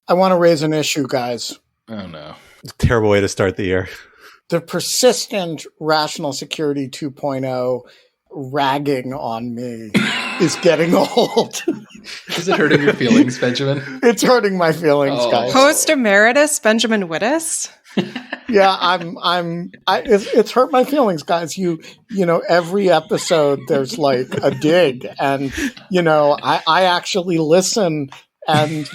I want to raise an issue, guys. Oh, no. It's a terrible way to start the year. The persistent Rational Security 2.0 ragging on me is getting old. Is it hurting your feelings, Benjamin? It's hurting my feelings, guys. Host emeritus Benjamin Wittes. Yeah, it's hurt my feelings, guys. You know, every episode there's like a dig, and I actually listen, and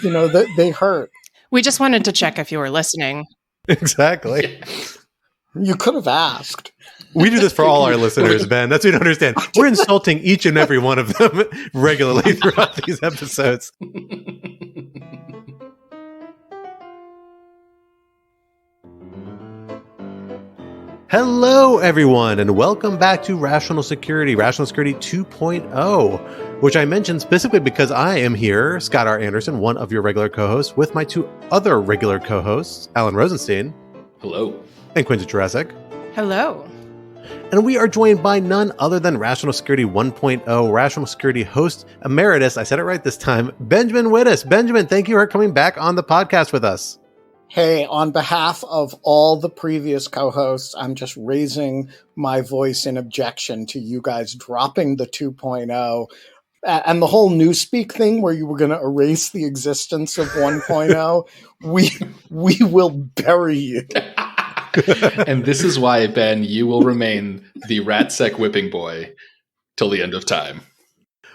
they hurt. We just wanted to check if you were listening. Exactly. Yeah. You could have asked. We do this for all our listeners, Ben. That's what you don't understand. We're insulting each and every one of them regularly throughout these episodes. Hello, everyone, and welcome back to Rational Security 2.0, which I mentioned specifically because I am here, Scott R. Anderson, one of your regular co-hosts, with my two other regular co-hosts, Alan Rosenstein. Hello. And Quinta Jurassic. Hello. And we are joined by none other than Rational Security 1.0, Rational Security host emeritus, I said it right this time, Benjamin Wittes. Benjamin, thank you for coming back on the podcast with us. Hey, on behalf of all the previous co-hosts, I'm just raising my voice in objection to you guys dropping the 2.0 and the whole Newspeak thing where you were going to erase the existence of 1.0. We will bury you. And this is why, Ben, you will remain the natsec whipping boy till the end of time.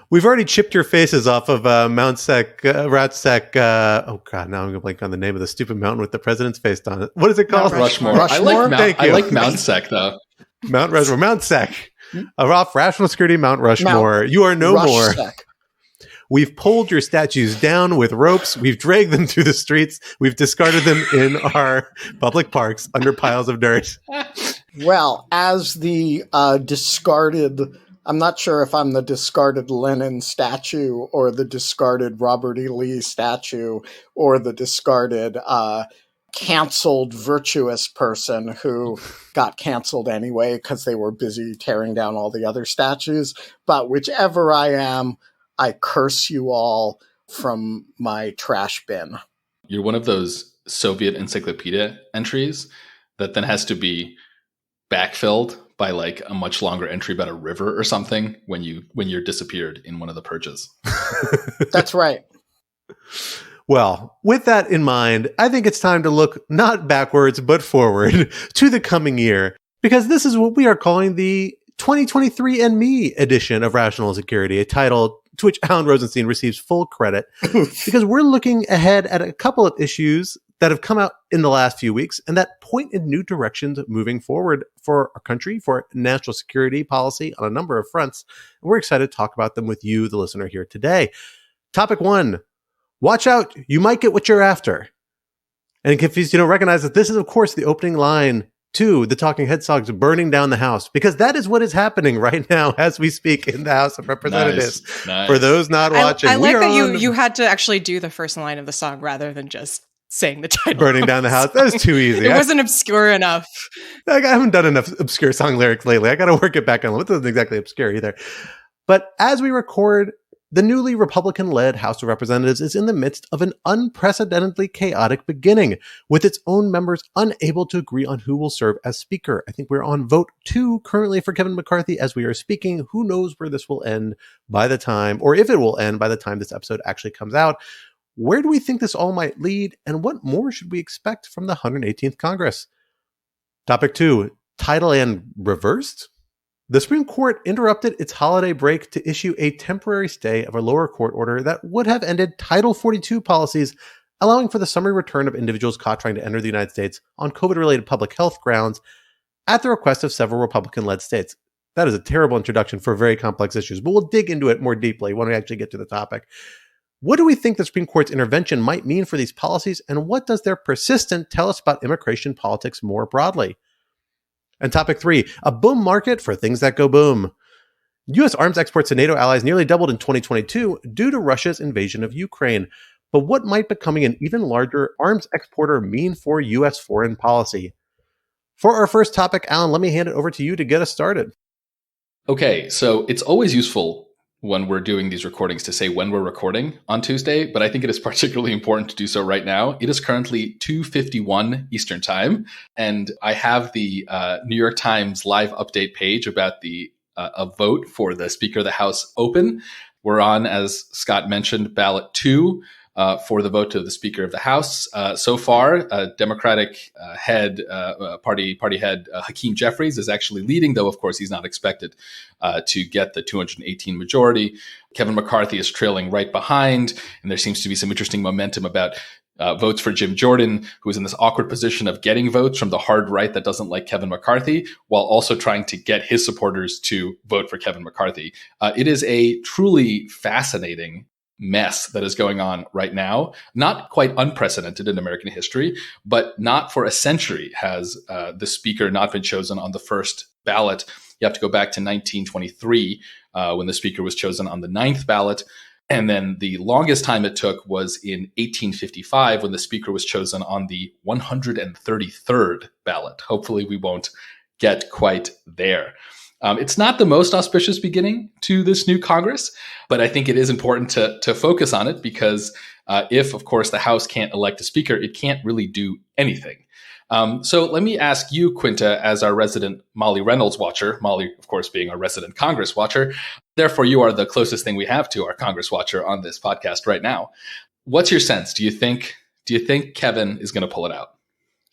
We've already chipped your faces off of natsec. Oh God, now I'm going to blank on the name of the stupid mountain with the president's face on it. What is it called? Rushmore. Rushmore? I like natsec though. Mount Rushmore. Natsec. Off Rational Security Mount Rushmore. You are no more. We've pulled your statues down with ropes. We've dragged them through the streets. We've discarded them in our public parks under piles of dirt. Well, as the discarded, I'm not sure if I'm the discarded Lenin statue or the discarded Robert E. Lee statue or the discarded canceled virtuous person who got canceled anyway because they were busy tearing down all the other statues. But whichever I am, I curse you all from my trash bin. You're one of those Soviet encyclopedia entries that then has to be backfilled by like a much longer entry about a river or something when you're disappeared in one of the purges. That's right. Well, with that in mind, I think it's time to look not backwards, but forward to the coming year, because this is what we are calling the 2023 and Me edition of Rational Security, a title to which Alan Rosenstein receives full credit, because we're looking ahead at a couple of issues that have come out in the last few weeks and that point in new directions moving forward for our country, for national security policy on a number of fronts. And we're excited to talk about them with you, the listener, here today. Topic 1, watch out, you might get what you're after. And in case you don't recognize that this is, of course, the opening line to the Talking Head songs burning down the House, because that is what is happening right now as we speak in the House of Representatives. Nice. For those not watching, I like that you had to actually do the first line of the song rather than just saying the title. Burning down the House. That was too easy. It wasn't obscure enough. I haven't done enough obscure song lyrics lately. I got to work it back on. It wasn't exactly obscure either. But as we record, the newly Republican-led House of Representatives is in the midst of an unprecedentedly chaotic beginning, with its own members unable to agree on who will serve as Speaker. I think we're on vote 2 currently for Kevin McCarthy as we are speaking. Who knows where this will end by the time, or if it will end by the time this episode actually comes out. Where do we think this all might lead, and what more should we expect from the 118th Congress? Topic 2, title and reversed? The Supreme Court interrupted its holiday break to issue a temporary stay of a lower court order that would have ended Title 42 policies, allowing for the summary return of individuals caught trying to enter the United States on COVID-related public health grounds at the request of several Republican-led states. That is a terrible introduction for very complex issues, but we'll dig into it more deeply when we actually get to the topic. What do we think the Supreme Court's intervention might mean for these policies, and what does their persistence tell us about immigration politics more broadly? And topic 3, a boom market for things that go boom. U.S. arms exports to NATO allies nearly doubled in 2022 due to Russia's invasion of Ukraine. But what might becoming an even larger arms exporter mean for U.S. foreign policy? For our first topic, Alan, let me hand it over to you to get us started. Okay, so it's always useful when we're doing these recordings to say when we're recording on Tuesday, but I think it is particularly important to do so right now. It is currently 2:51 Eastern Time, and I have the New York Times live update page about the a vote for the Speaker of the House open. We're on, as Scott mentioned, ballot 2 for the vote to the Speaker of the House. So far, Democratic party head Hakeem Jeffries is actually leading, though, of course, he's not expected to get the 218 majority. Kevin McCarthy is trailing right behind, and there seems to be some interesting momentum about votes for Jim Jordan, who is in this awkward position of getting votes from the hard right that doesn't like Kevin McCarthy, while also trying to get his supporters to vote for Kevin McCarthy. It is a truly fascinating mess that is going on right now. Not quite unprecedented in American history, but not for a century has the speaker not been chosen on the first ballot. You have to go back to 1923 when the speaker was chosen on the 9th ballot. And then the longest time it took was in 1855 when the speaker was chosen on the 133rd ballot. Hopefully we won't get quite there. It's not the most auspicious beginning to this new Congress, but I think it is important to focus on it because if, of course, the House can't elect a speaker, it can't really do anything. So let me ask you, Quinta, as our resident Molly Reynolds watcher, Molly, of course, being our resident Congress watcher. Therefore, you are the closest thing we have to our Congress watcher on this podcast right now. What's your sense? Do you think Kevin is going to pull it out?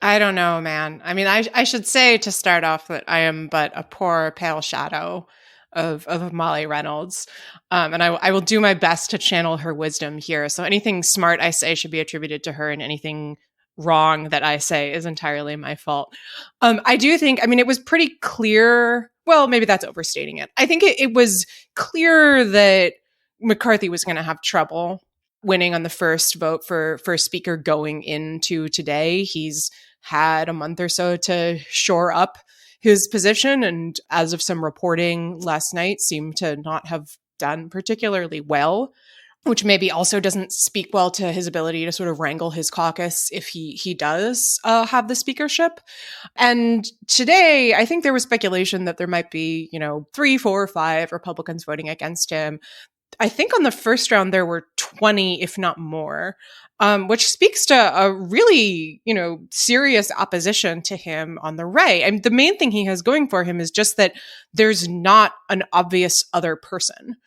I don't know, man. I mean, I should say to start off that I am but a poor pale shadow of Molly Reynolds. And I will do my best to channel her wisdom here. So anything smart I say should be attributed to her, and anything wrong that I say is entirely my fault. I do think, I mean, it was pretty clear. Well, maybe that's overstating it. I think it was clear that McCarthy was going to have trouble winning on the first vote for speaker going into today. He's had a month or so to shore up his position, and as of some reporting last night, seemed to not have done particularly well, which maybe also doesn't speak well to his ability to sort of wrangle his caucus if he does have the speakership. And today, I think there was speculation that there might be, 3, 4, 5 Republicans voting against him. I think on the first round, there were 20, if not more, which speaks to a really, serious opposition to him on the right. And the main thing he has going for him is just that there's not an obvious other person.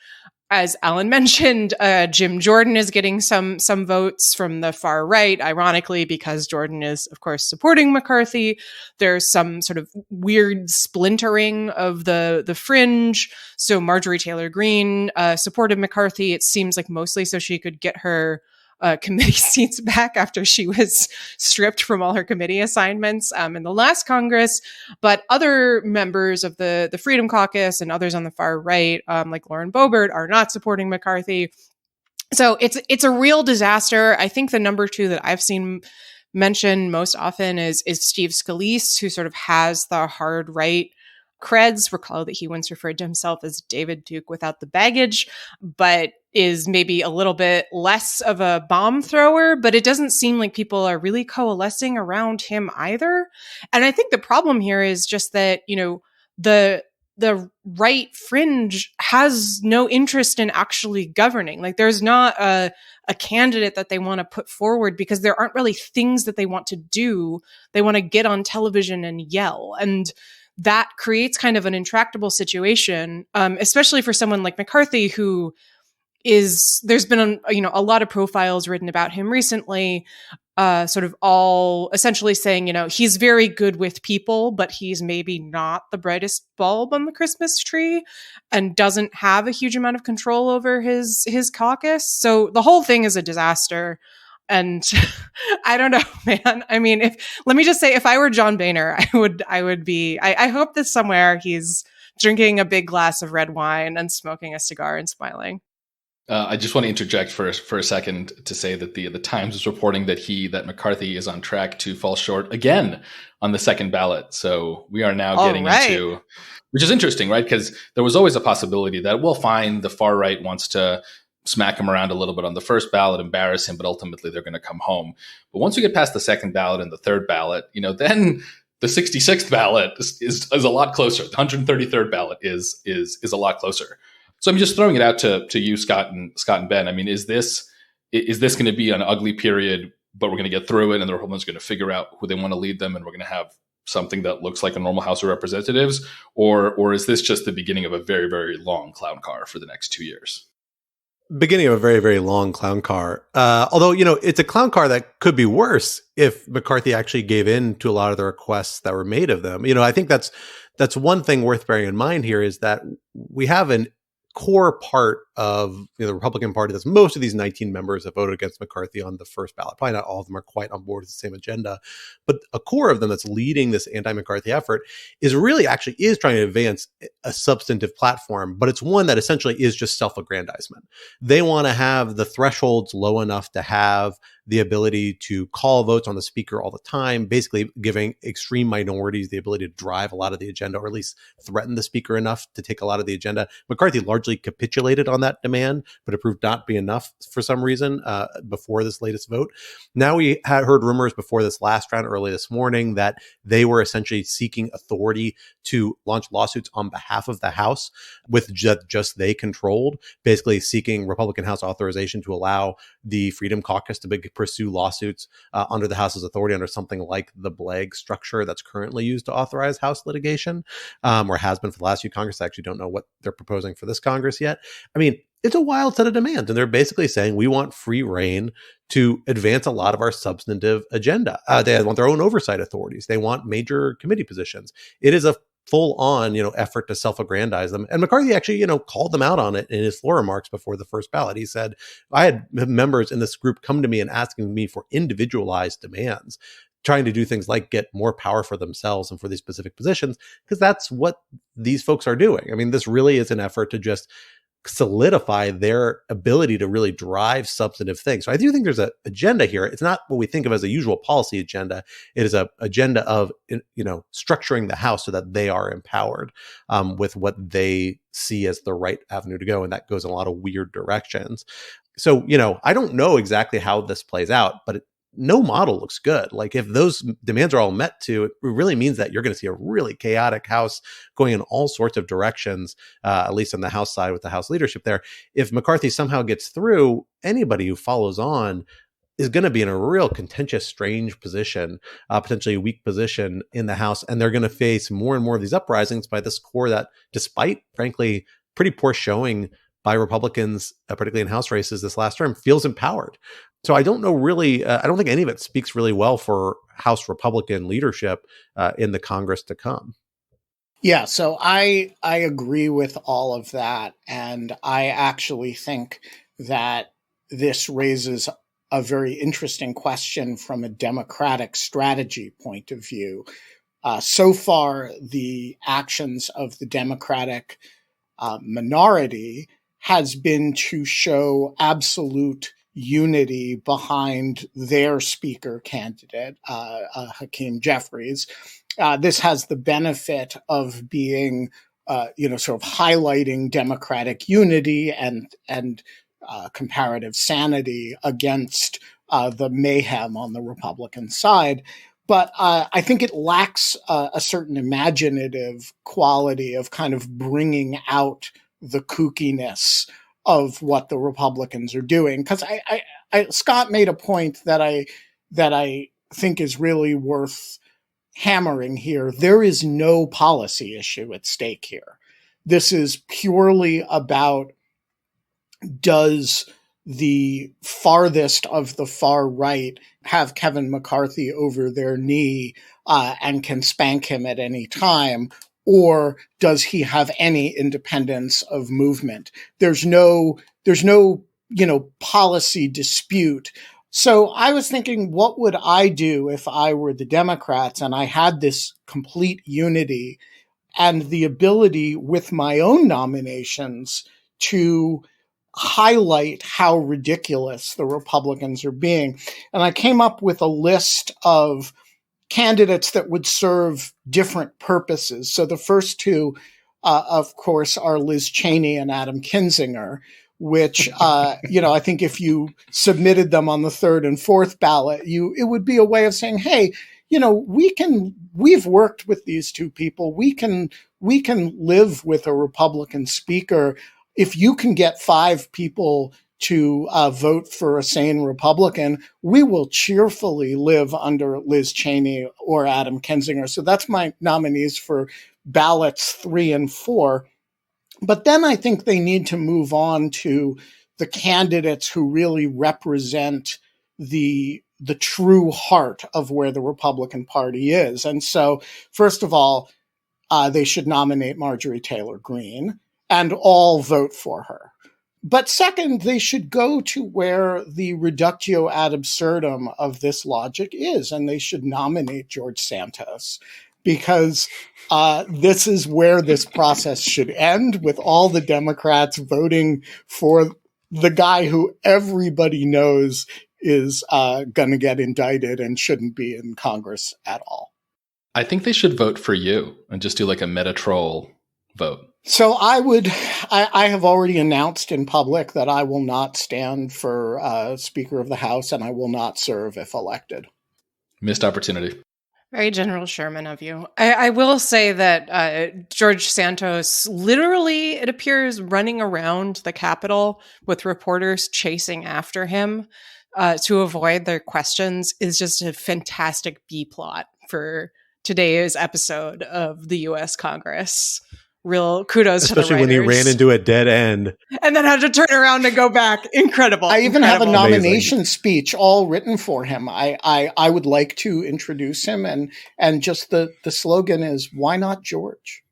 As Alan mentioned, Jim Jordan is getting some votes from the far right, ironically, because Jordan is, of course, supporting McCarthy. There's some sort of weird splintering of the fringe. So Marjorie Taylor Greene supported McCarthy, it seems like mostly so she could get her committee seats back after she was stripped from all her committee assignments in the last Congress. But other members of the Freedom Caucus and others on the far right, like Lauren Boebert, are not supporting McCarthy. So it's a real disaster. I think the number 2 that I've seen mentioned most often is Steve Scalise, who sort of has the hard right creds. Recall that he once referred to himself as David Duke without the baggage, but is maybe a little bit less of a bomb thrower, but it doesn't seem like people are really coalescing around him either. And I think the problem here is just that, the right fringe has no interest in actually governing. Like there's not a candidate that they want to put forward because there aren't really things that they want to do. They want to get on television and yell. And that creates kind of an intractable situation, especially for someone like McCarthy, who there's been a lot of profiles written about him recently, sort of all essentially saying, he's very good with people, but he's maybe not the brightest bulb on the Christmas tree and doesn't have a huge amount of control over his caucus. So the whole thing is a disaster. And I don't know, man. I mean, let me just say, if I were John Boehner, I would be, I hope that somewhere he's drinking a big glass of red wine and smoking a cigar and smiling. I just want to interject for a second to say that the Times is reporting that McCarthy is on track to fall short again on the second ballot. So we are now getting into, which is interesting, right? Because there was always a possibility that, well, fine, the far right wants to smack him around a little bit on the first ballot, embarrass him, but ultimately they're going to come home. But once you get past the second ballot and the third ballot, then the 66th ballot is a lot closer. The 133rd ballot is a lot closer. So I'm just throwing it out to you, Scott and Ben. I mean, is this going to be an ugly period, but we're going to get through it, and the Republicans are going to figure out who they want to lead them, and we're going to have something that looks like a normal House of Representatives, or is this just the beginning of a very, very long clown car for the next 2 years? Beginning of a very, very long clown car. Although, it's a clown car that could be worse if McCarthy actually gave in to a lot of the requests that were made of them. I think that's one thing worth bearing in mind here, is that we have an core part of the Republican Party. That's most of these 19 members that voted against McCarthy on the first ballot. Probably not all of them are quite on board with the same agenda, but a core of them that's leading this anti-McCarthy effort is trying to advance a substantive platform, but it's one that essentially is just self-aggrandizement. They want to have the thresholds low enough to have the ability to call votes on the speaker all the time, basically giving extreme minorities the ability to drive a lot of the agenda, or at least threaten the speaker enough to take a lot of the agenda. McCarthy largely capitulated on that demand, but it proved not to be enough for some reason before this latest vote. Now we had heard rumors before this last round early this morning that they were essentially seeking authority to launch lawsuits on behalf of the House, with just they controlled, basically seeking Republican House authorization to allow the Freedom Caucus to pursue lawsuits under the House's authority under something like the BLAG structure that's currently used to authorize House litigation, or has been for the last few Congress. I actually don't know what they're proposing for this Congress yet. I mean, it's a wild set of demands, and they're basically saying we want free reign to advance a lot of our substantive agenda. They want their own oversight authorities. They want major committee positions. It is a full-on, effort to self-aggrandize them. And McCarthy actually, called them out on it in his floor remarks before the first ballot. He said, I had members in this group come to me and asking me for individualized demands, trying to do things like get more power for themselves and for these specific positions, because that's what these folks are doing. I mean, this really is an effort to just solidify their ability to really drive substantive things. So I do think there's an agenda here. It's not what we think of as a usual policy agenda. It is an agenda of, structuring the House so that they are empowered with what they see as the right avenue to go. And that goes in a lot of weird directions. So, I don't know exactly how this plays out, but no model looks good. Like, if those demands are all met to, it really means that you're going to see a really chaotic House going in all sorts of directions, at least on the House side with the House leadership there. If McCarthy somehow gets through, anybody who follows on is going to be in a real contentious, strange position, potentially a weak position in the House. And they're going to face more and more of these uprisings by this core that, despite, frankly, pretty poor showing by Republicans, particularly in House races this last term, feels empowered. So I don't know really, I don't think any of it speaks really well for House Republican leadership in the Congress to come. Yeah, so I agree with all of that. And I actually think that this raises a very interesting question from a Democratic strategy point of view. So far, the actions of the Democratic minority has been to show absolute unity behind their speaker candidate, Hakeem Jeffries. This has the benefit of being, sort of highlighting Democratic unity and comparative sanity against the mayhem on the Republican side. But I think it lacks a certain imaginative quality of kind of bringing out the kookiness of what the Republicans are doing. Because Scott made a point that I think is really worth hammering here. There is no policy issue at stake here. This is purely about, does the farthest of the far right have Kevin McCarthy over their knee and can spank him at any time? Or does he have any independence of movement? There's no, policy dispute. So I was thinking, what would I do if I were the Democrats and I had this complete unity and the ability with my own nominations to highlight how ridiculous the Republicans are being? And I came up with a list of candidates that would serve different purposes. So the first two, of course, are Liz Cheney and Adam Kinzinger, which, I think if you submitted them on the third and fourth ballot, it would be a way of saying, hey, we've worked with these two people. We can live with a Republican speaker. if you can get 5 people to vote for a sane Republican, we will cheerfully live under Liz Cheney or Adam Kinzinger. So that's my nominees for ballots 3 and 4. But then I think they need to move on to the candidates who really represent the true heart of where the Republican Party is. And so, first of all, they should nominate Marjorie Taylor Greene and all vote for her. But second, they should go to where the reductio ad absurdum of this logic is, and they should nominate George Santos, because this is where this process should end, with all the Democrats voting for the guy who everybody knows is going to get indicted and shouldn't be in Congress at all. I think they should vote for you and just do like a meta troll vote. So I have already announced in public that I will not stand for Speaker of the House, and I will not serve if elected. Missed opportunity. Very General Sherman of you. I will say that George Santos literally, it appears, running around the Capitol with reporters chasing after him to avoid their questions is just a fantastic B-plot for today's episode of the U.S. Congress. Real kudos to the writers. Especially when he ran into a dead end. And then had to turn around and go back. Incredible. I even Incredible. have a nomination speech all written for him. I would like to introduce him, and just the slogan is, why not George?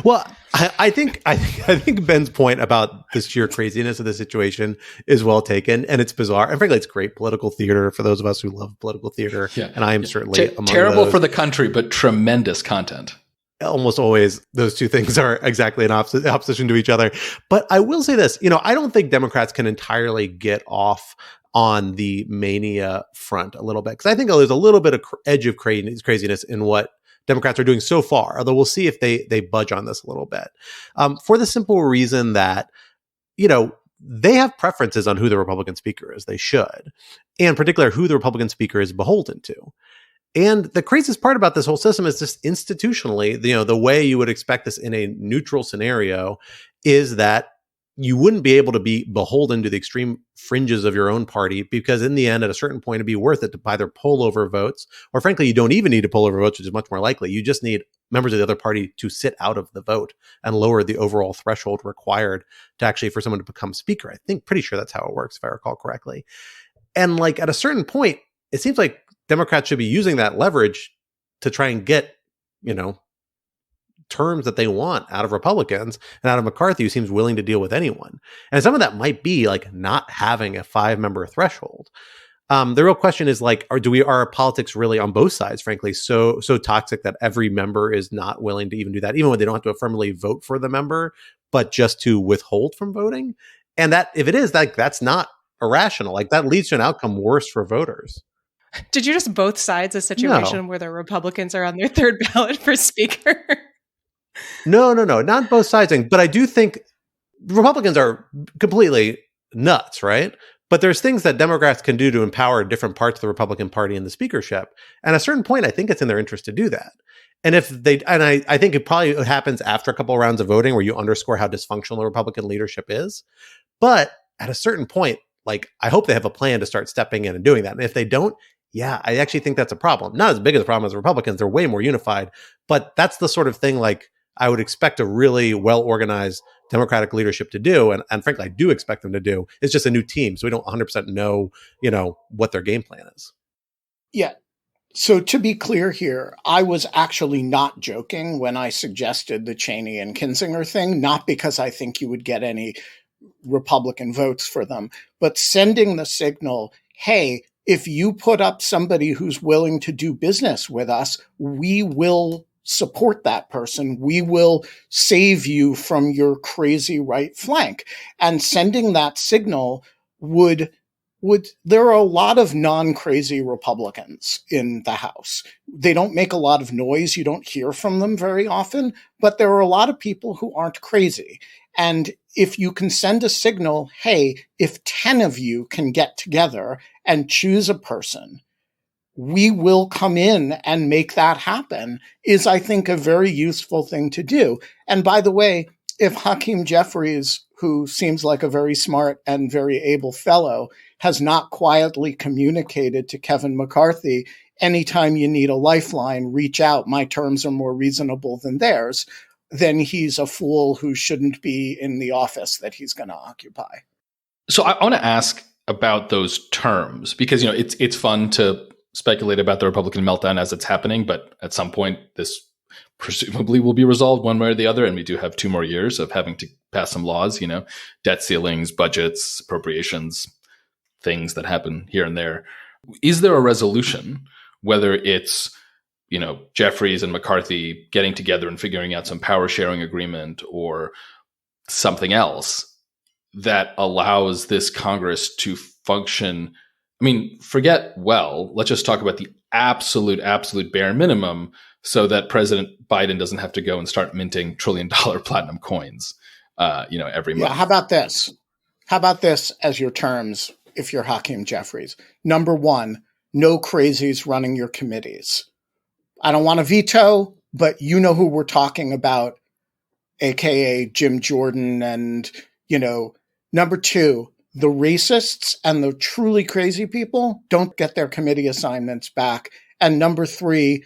Well, I think Ben's point about the sheer craziness of the situation is well taken, and it's bizarre. And frankly, it's great political theater for those of us who love political theater. Yeah. And I am certainly among terrible those. For the country, but tremendous content. Almost always those two things are exactly in opposition to each other. But I will say this, I don't think Democrats can entirely get off on the mania front a little bit, because I think there's a little bit of edge of craziness in what Democrats are doing so far, although we'll see if they budge on this a little bit. For the simple reason that, they have preferences on who the Republican speaker is. They should. And particularly who the Republican speaker is beholden to. And the craziest part about this whole system is just institutionally, the way you would expect this in a neutral scenario is that you wouldn't be able to be beholden to the extreme fringes of your own party, because in the end, at a certain point, it'd be worth it to either pull over votes, or frankly, you don't even need to pull over votes, which is much more likely. You just need members of the other party to sit out of the vote and lower the overall threshold required to actually for someone to become speaker. I think pretty sure that's how it works, if I recall correctly. And at a certain point, it seems like Democrats should be using that leverage to try and get, terms that they want out of Republicans and out of McCarthy, who seems willing to deal with anyone. And some of that might be not having a 5-member threshold. The real question is are politics really on both sides, frankly, so toxic that every member is not willing to even do that, even when they don't have to affirmatively vote for the member, but just to withhold from voting? And that, if it is, that's not irrational. That leads to an outcome worse for voters. Did you just both sides a situation where the Republicans are on their third ballot for speaker? No, not both sides. But I do think Republicans are completely nuts, right? But there's things that Democrats can do to empower different parts of the Republican Party in the speakership. And at a certain point, I think it's in their interest to do that. And I think it probably happens after a couple of rounds of voting where you underscore how dysfunctional the Republican leadership is. But at a certain point, I hope they have a plan to start stepping in and doing that. And if they don't, I actually think that's a problem. Not as big of a problem as the Republicans. They're way more unified. But that's the sort of thing I would expect a really well-organized Democratic leadership to do. And frankly, I do expect them to do. It's just a new team. So we don't 100% know, what their game plan is. Yeah. So to be clear here, I was actually not joking when I suggested the Cheney and Kinzinger thing, not because I think you would get any Republican votes for them, but sending the signal, hey, if you put up somebody who's willing to do business with us, we will support that person. We will save you from your crazy right flank. And sending that signal would there are a lot of non-crazy Republicans in the House. They don't make a lot of noise. You don't hear from them very often, but there are a lot of people who aren't crazy. And if you can send a signal, hey, if 10 of you can get together and choose a person, we will come in and make that happen, is, I think, a very useful thing to do. And by the way, if Hakeem Jeffries, who seems like a very smart and very able fellow, has not quietly communicated to Kevin McCarthy, anytime you need a lifeline, reach out. My terms are more reasonable than theirs. Then he's a fool who shouldn't be in the office that he's going to occupy. So I want to ask about those terms because, it's fun to speculate about the Republican meltdown as it's happening, but at some point this presumably will be resolved one way or the other. And we do have 2 more years of having to pass some laws, debt ceilings, budgets, appropriations, things that happen here and there. Is there a resolution, whether it's, Jeffries and McCarthy getting together and figuring out some power sharing agreement or something else that allows this Congress to function? I mean, let's just talk about the absolute bare minimum so that President Biden doesn't have to go and start minting $1 trillion platinum coins, every month. Yeah, how about this? How about this as your terms if you're Hakeem Jeffries? Number 1, no crazies running your committees. I don't want to veto, but you know who we're talking about, aka Jim Jordan. And, number 2, the racists and the truly crazy people don't get their committee assignments back. And number 3,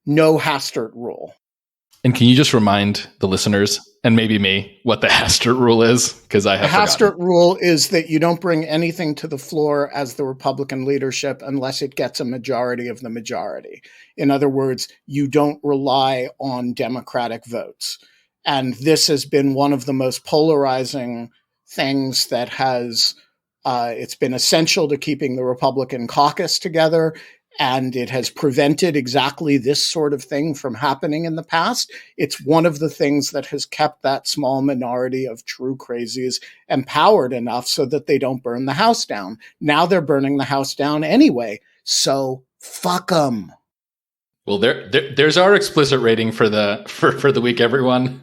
no Hastert rule. And can you just remind the listeners and maybe me what the Hastert rule is? Because I have The Hastert rule is that you don't bring anything to the floor as the Republican leadership unless it gets a majority of the majority. In other words, you don't rely on Democratic votes. And this has been one of the most polarizing things that has, it's been essential to keeping the Republican caucus together. And it has prevented exactly this sort of thing from happening in the past. It's one of the things that has kept that small minority of true crazies empowered enough so that they don't burn the house down. Now they're burning the house down anyway. So fuck them. Well, there's our explicit rating for the week, everyone.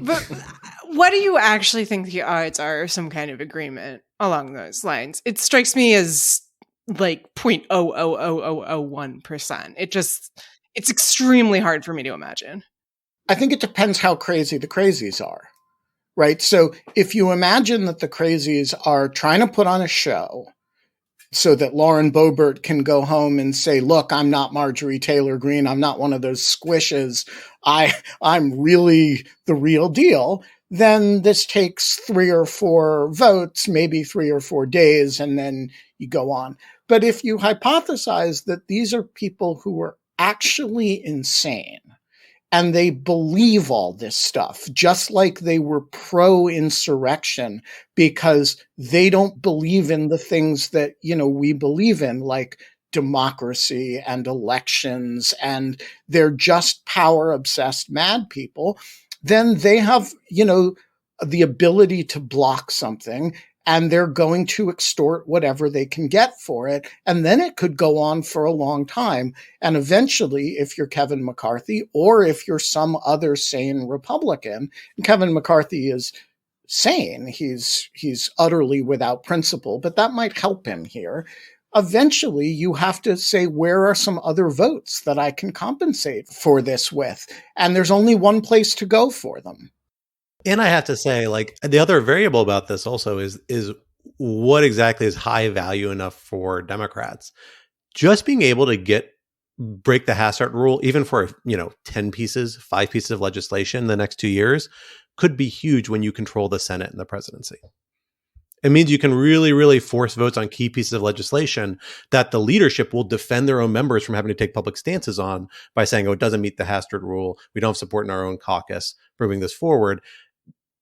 But what do you actually think the odds are of some kind of agreement along those lines? It strikes me as like 0.00001%. It's extremely hard for me to imagine. I think it depends how crazy the crazies are, right? So if you imagine that the crazies are trying to put on a show so that Lauren Boebert can go home and say, look, I'm not Marjorie Taylor Greene. I'm not one of those squishes. I'm really the real deal. Then this takes 3 or 4 votes, maybe 3 or 4 days, and then you go on. But if you hypothesize that these are people who are actually insane and they believe all this stuff, just like they were pro-insurrection because they don't believe in the things that, we believe in, like democracy and elections, and they're just power-obsessed mad people, then they have, the ability to block something, and they're going to extort whatever they can get for it. And then it could go on for a long time. And eventually, if you're Kevin McCarthy, or if you're some other sane Republican, and Kevin McCarthy is sane, he's utterly without principle, but that might help him here. Eventually, you have to say, where are some other votes that I can compensate for this with? And there's only one place to go for them. And I have to say, like, the other variable about this also is what exactly is high value enough for Democrats. Just being able to break the Hastert rule, even for 10 pieces, 5 pieces of legislation in the next 2 years, could be huge when you control the Senate and the presidency. It means you can really, really force votes on key pieces of legislation that the leadership will defend their own members from having to take public stances on by saying, it doesn't meet the Hastert rule. We don't have support in our own caucus moving this forward.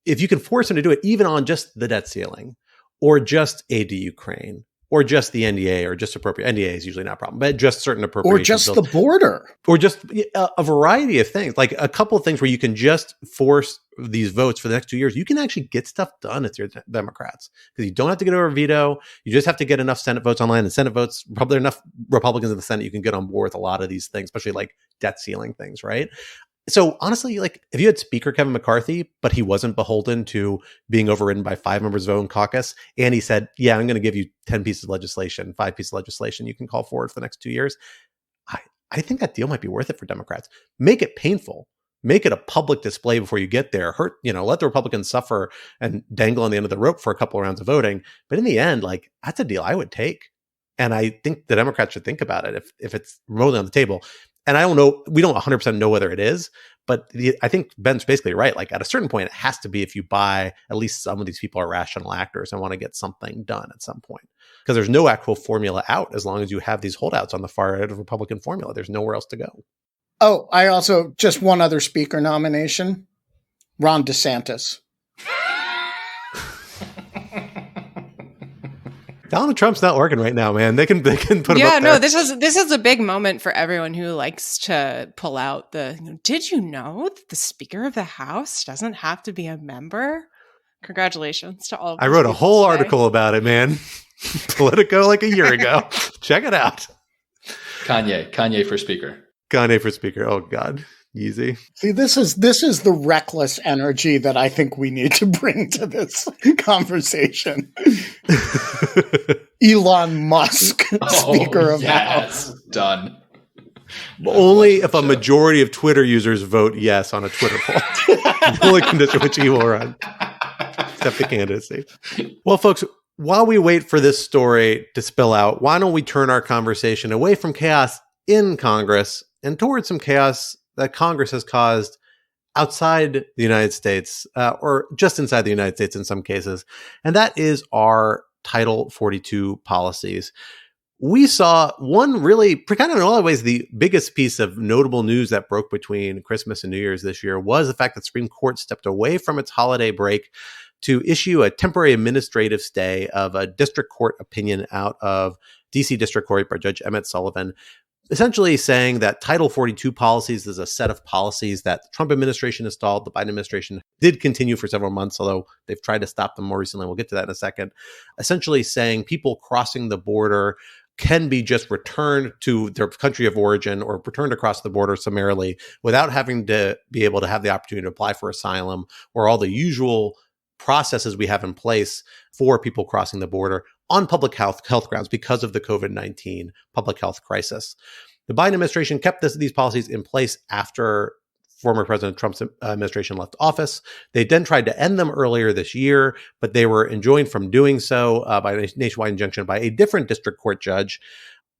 If you can force them to do it, even on just the debt ceiling or just aid to Ukraine or just the NDA or just NDA is usually not a problem, but just certain appropriations. Or just the border. Or just a variety of things, like a couple of things where you can just force these votes for the next 2 years. You can actually get stuff done if you're Democrats because you don't have to get over a veto. You just have to get enough Senate votes online, and Senate votes, probably enough Republicans in the Senate, you can get on board with a lot of these things, especially like debt ceiling things, right? So honestly, like if you had Speaker Kevin McCarthy, but he wasn't beholden to being overridden by 5 members of his own caucus, and he said, yeah, I'm going to give you 10 pieces of legislation, 5 pieces of legislation you can call forward for the next 2 years, I think that deal might be worth it for Democrats. Make it painful, make it a public display before you get there. Let the Republicans suffer and dangle on the end of the rope for a couple of rounds of voting. But in the end, like, that's a deal I would take. And I think the Democrats should think about it if it's remotely on the table. And I don't know, we don't 100% know whether it is, but I think Ben's basically right. Like, at a certain point, it has to be if you buy at least some of these people are rational actors and want to get something done at some point. Because there's no actual formula out as long as you have these holdouts on the far end of Republican formula. There's nowhere else to go. Oh, I also, just one other speaker nomination, Ron DeSantis. Donald Trump's not working right now, man. They can put him up there. Yeah, no, this is a big moment for everyone who likes to pull out did you know that the Speaker of the House doesn't have to be a member? Congratulations to all of I wrote a whole article about it, man. Politico like a year ago. Check it out. Kanye for speaker. Kanye for speaker. Oh God, easy. See, this is the reckless energy that I think we need to bring to this conversation. Elon Musk, Speaker of House. Done. Only if a majority of Twitter users vote yes on a Twitter poll. The only condition which he will run. Except the candidacy. Well, folks, while we wait for this story to spill out, why don't we turn our conversation away from chaos in Congress and towards some chaos that Congress has caused outside the United States, or just inside the United States in some cases. And that is our Title 42 policies. We saw one really, kind of in a lot of ways, the biggest piece of notable news that broke between Christmas and New Year's this year was the fact that the Supreme Court stepped away from its holiday break to issue a temporary administrative stay of a district court opinion out of DC District Court by Judge Emmett Sullivan, essentially saying that Title 42 policies is a set of policies that the Trump administration installed. The Biden administration did continue for several months, although they've tried to stop them more recently. We'll get to that in a second. Essentially saying people crossing the border can be just returned to their country of origin or returned across the border summarily without having to be able to have the opportunity to apply for asylum or all the usual processes we have in place for people crossing the border on public health grounds because of the COVID-19 public health crisis. The Biden administration kept these policies in place after former President Trump's administration left office. They then tried to end them earlier this year, but they were enjoined from doing so by a nationwide injunction by a different district court judge.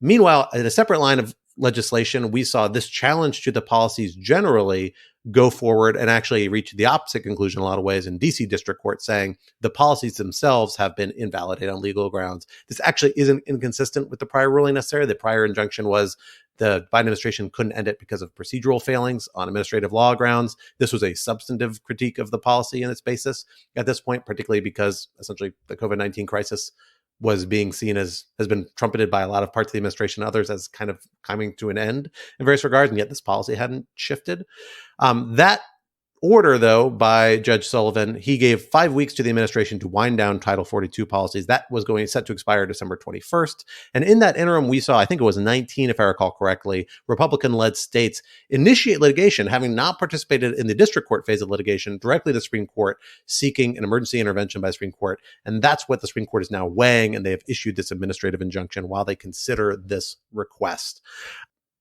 Meanwhile, in a separate line of legislation, we saw this challenge to the policies generally go forward and actually reach the opposite conclusion in a lot of ways in DC District Court, saying the policies themselves have been invalidated on legal grounds. This actually isn't inconsistent with the prior ruling necessarily. The prior injunction was the Biden administration couldn't end it because of procedural failings on administrative law grounds. This was a substantive critique of the policy and its basis at this point, particularly because essentially the COVID-19 crisis was being seen as, has been trumpeted by a lot of parts of the administration and others as kind of coming to an end in various regards, and yet this policy hadn't shifted. That order, though, by Judge Sullivan, he gave 5 weeks to the administration to wind down Title 42 policies. That was set to expire December 21st. And in that interim, we saw, I think it was 19, if I recall correctly, Republican-led states initiate litigation, having not participated in the district court phase of litigation, directly to the Supreme Court, seeking an emergency intervention by the Supreme Court. And that's what the Supreme Court is now weighing, and they have issued this administrative injunction while they consider this request.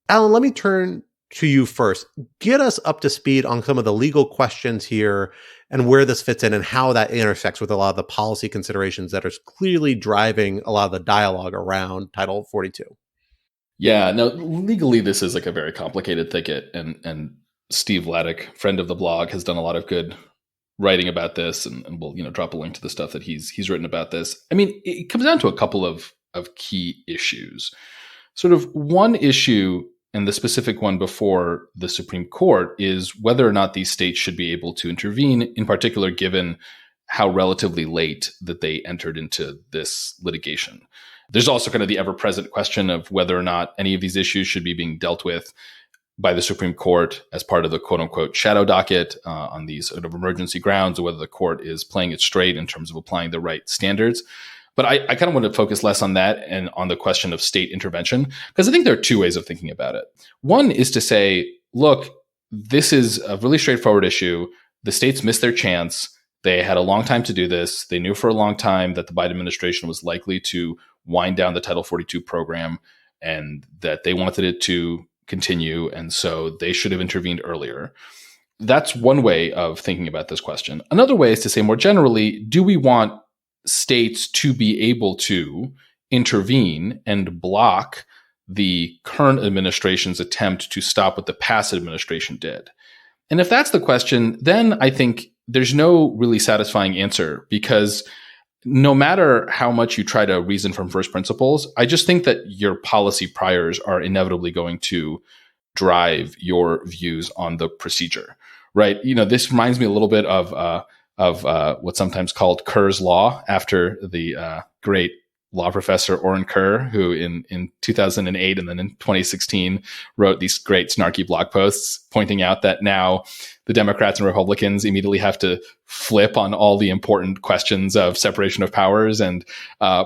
Alan, let me turn to you first. Get us up to speed on some of the legal questions here and where this fits in and how that intersects with a lot of the policy considerations that are clearly driving a lot of the dialogue around Title 42. Yeah, no, legally, this is like a very complicated thicket. And Steve Laddick, friend of the blog, has done a lot of good writing about this, and we'll drop a link to the stuff that he's written about this. I mean, it comes down to a couple of key issues. Sort of one issue, and the specific one before the Supreme Court, is whether or not these states should be able to intervene, in particular, given how relatively late that they entered into this litigation. There's also kind of the ever-present question of whether or not any of these issues should be being dealt with by the Supreme Court as part of the quote-unquote shadow docket on these sort of emergency grounds, or whether the court is playing it straight in terms of applying the right standards. But I kind of want to focus less on that and on the question of state intervention, because I think there are two ways of thinking about it. One is to say, look, this is a really straightforward issue. The states missed their chance. They had a long time to do this. They knew for a long time that the Biden administration was likely to wind down the Title 42 program and that they wanted it to continue. And so they should have intervened earlier. that's one way of thinking about this question. Another way is to say more generally, do we want states to be able to intervene and block the current administration's attempt to stop what the past administration did? And if that's the question, then I think there's no really satisfying answer, because no matter how much you try to reason from first principles, I just think that your policy priors are inevitably going to drive your views on the procedure, right? This reminds me a little bit of what's sometimes called Kerr's Law, after the great law professor Oren Kerr, who in 2008 and then in 2016 wrote these great snarky blog posts pointing out that now the Democrats and Republicans immediately have to flip on all the important questions of separation of powers and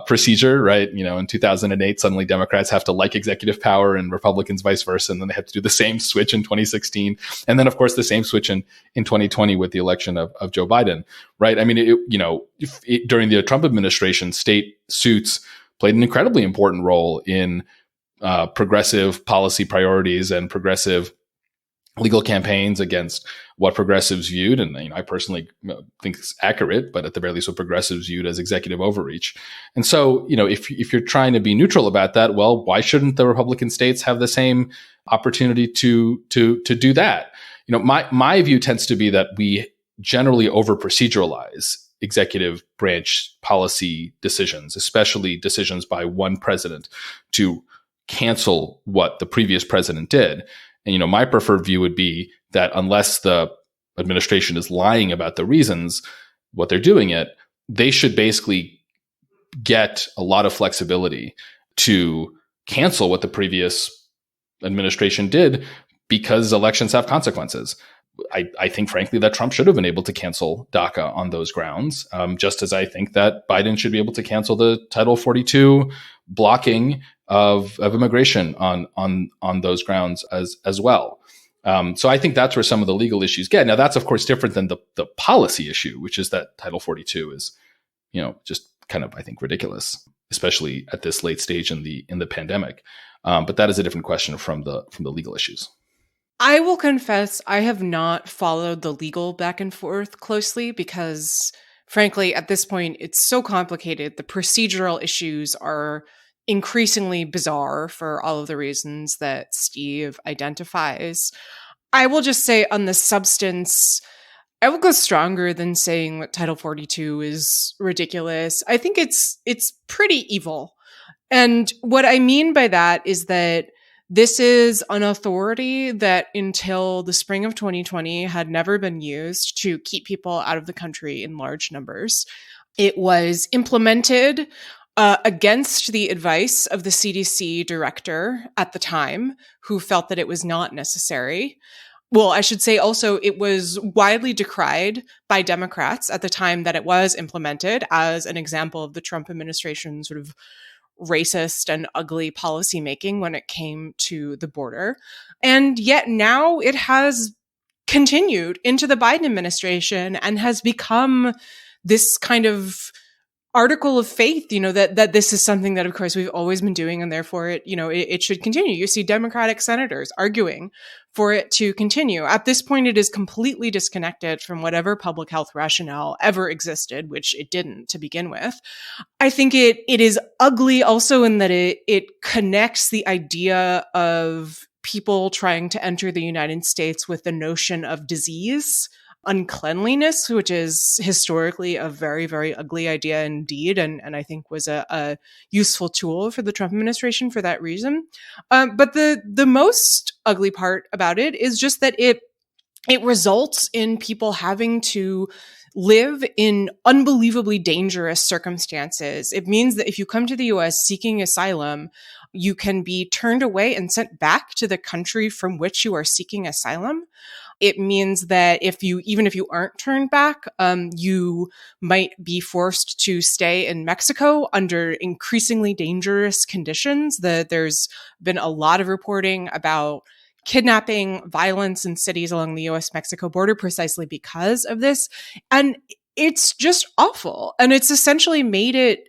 procedure, right? In 2008, suddenly Democrats have to like executive power and Republicans vice versa. And then they have to do the same switch in 2016. And then, of course, the same switch in 2020 with the election of Joe Biden, right? I mean, during the Trump administration, state suits played an incredibly important role in progressive policy priorities and progressive legal campaigns against what progressives viewed, and I personally think it's accurate, but at the very least what progressives viewed as executive overreach. And so, if you're trying to be neutral about that, well, why shouldn't the Republican states have the same opportunity to do that? My view tends to be that we generally over proceduralize executive branch policy decisions, especially decisions by one president to cancel what the previous president did. And, my preferred view would be that unless the administration is lying about the reasons what they're doing it, they should basically get a lot of flexibility to cancel what the previous administration did, because elections have consequences. I think, frankly, that Trump should have been able to cancel DACA on those grounds, just as I think that Biden should be able to cancel the Title 42 blocking of immigration on those grounds as well. So I think that's where some of the legal issues get. Now, that's, of course, different than the policy issue, which is that Title 42 is, just kind of, I think, ridiculous, especially at this late stage in the pandemic. But that is a different question from the legal issues. I will confess I have not followed the legal back and forth closely because, frankly, at this point, it's so complicated. The procedural issues are increasingly bizarre for all of the reasons that Steve identifies. I will just say on the substance, I will go stronger than saying that Title 42 is ridiculous. I think it's pretty evil. And what I mean by that is that this is an authority that until the spring of 2020 had never been used to keep people out of the country in large numbers. It was implemented against the advice of the CDC director at the time, who felt that it was not necessary. Well, I should say also it was widely decried by Democrats at the time that it was implemented as an example of the Trump administration's sort of racist and ugly policymaking when it came to the border. And yet now it has continued into the Biden administration and has become this kind of article of faith, that this is something that, of course, we've always been doing, and therefore it should continue. You see Democratic senators arguing for it to continue. At this point, it is completely disconnected from whatever public health rationale ever existed, which it didn't to begin with. I think it is ugly also in that it connects the idea of people trying to enter the United States with the notion of disease, uncleanliness, which is historically a very, very ugly idea indeed, and I think was a useful tool for the Trump administration for that reason. But the most ugly part about it is just that it results in people having to live in unbelievably dangerous circumstances. It means that if you come to the US seeking asylum, you can be turned away and sent back to the country from which you are seeking asylum. It means that even if you aren't turned back, you might be forced to stay in Mexico under increasingly dangerous conditions. There's been a lot of reporting about kidnapping, violence in cities along the US-Mexico border precisely because of this. And it's just awful. And it's essentially made it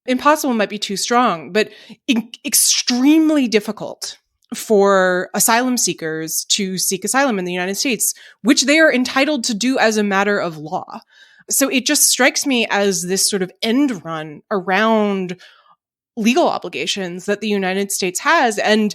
impossible, might be too strong, but extremely difficult for asylum seekers to seek asylum in the United States, which they are entitled to do as a matter of law. So it just strikes me as this sort of end run around legal obligations that the United States has. And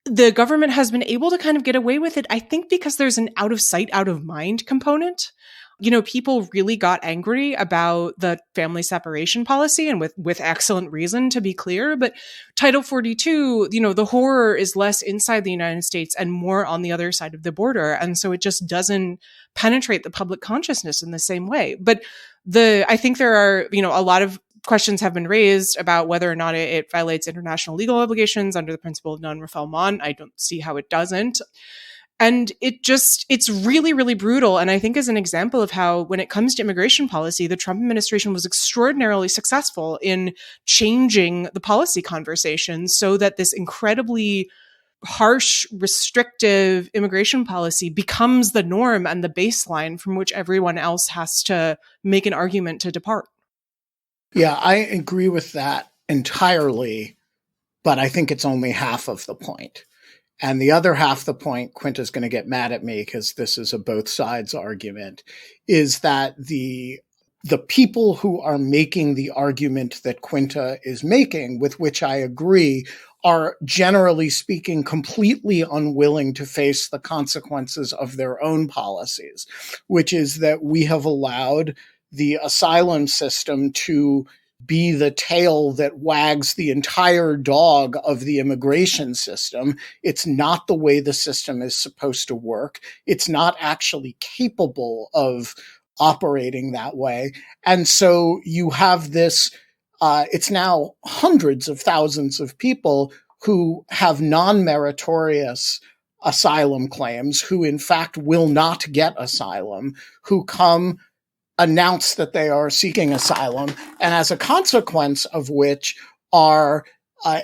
the government has been able to kind of get away with it, I think, because there's an out of sight, out of mind component. You know, people really got angry about the family separation policy, and with excellent reason, to be clear. But Title 42, you know, the horror is less inside the United States and more on the other side of the border. And so it just doesn't penetrate the public consciousness in the same way. But I think there are, you know, a lot of questions have been raised about whether or not it violates international legal obligations under the principle of non-refoulement. I don't see how it doesn't. And it's really, really brutal. And I think is an example of how, when it comes to immigration policy, the Trump administration was extraordinarily successful in changing the policy conversation so that this incredibly harsh, restrictive immigration policy becomes the norm and the baseline from which everyone else has to make an argument to depart. Yeah, I agree with that entirely, but I think it's only half of the point. And the other half of the point, Quinta's going to get mad at me because this is a both sides argument, is that the people who are making the argument that Quinta is making, with which I agree, are generally speaking completely unwilling to face the consequences of their own policies, which is that we have allowed the asylum system to be the tail that wags the entire dog of the immigration system. It's not the way the system is supposed to work. It's not actually capable of operating that way. And so you have this, it's now hundreds of thousands of people who have non-meritorious asylum claims, who in fact will not get asylum, who come announce that they are seeking asylum, and as a consequence of which are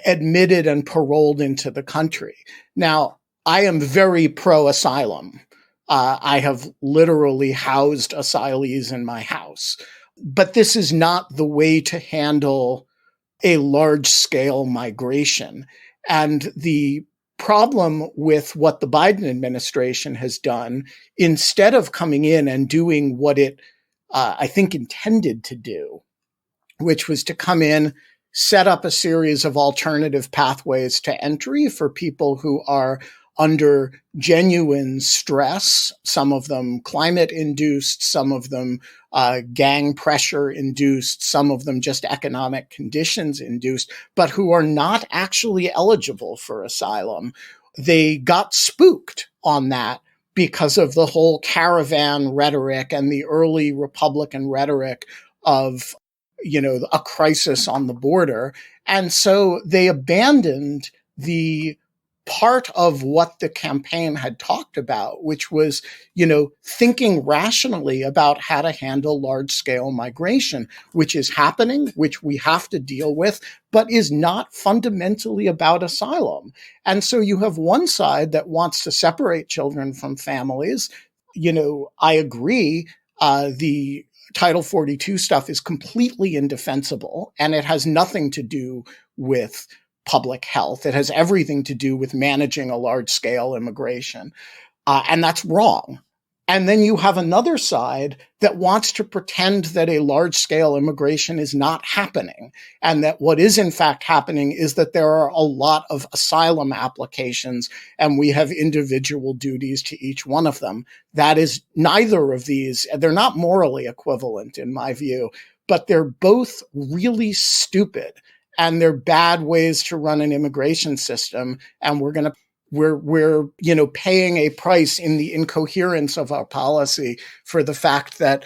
admitted and paroled into the country. Now, I am very pro-asylum. I have literally housed asylees in my house. But this is not the way to handle a large-scale migration. And the problem with what the Biden administration has done, instead of coming in and doing what it I think intended to do, which was to come in, set up a series of alternative pathways to entry for people who are under genuine stress, some of them climate-induced, some of them gang pressure-induced, some of them just economic conditions-induced, but who are not actually eligible for asylum. They got spooked on that because of the whole caravan rhetoric and the early Republican rhetoric of, you know, a crisis on the border. And so they abandoned the part of what the campaign had talked about, which was, you know, thinking rationally about how to handle large-scale migration, which is happening, which we have to deal with, but is not fundamentally about asylum. And so you have one side that wants to separate children from families. You know, I agree, the Title 42 stuff is completely indefensible, and it has nothing to do with public health. It has everything to do with managing a large-scale immigration. And that's wrong. And then you have another side that wants to pretend that a large-scale immigration is not happening, and that what is in fact happening is that there are a lot of asylum applications, and we have individual duties to each one of them. That is neither of these. They're not morally equivalent in my view, but they're both really stupid. And they're bad ways to run an immigration system. And we're, you know, paying a price in the incoherence of our policy for the fact that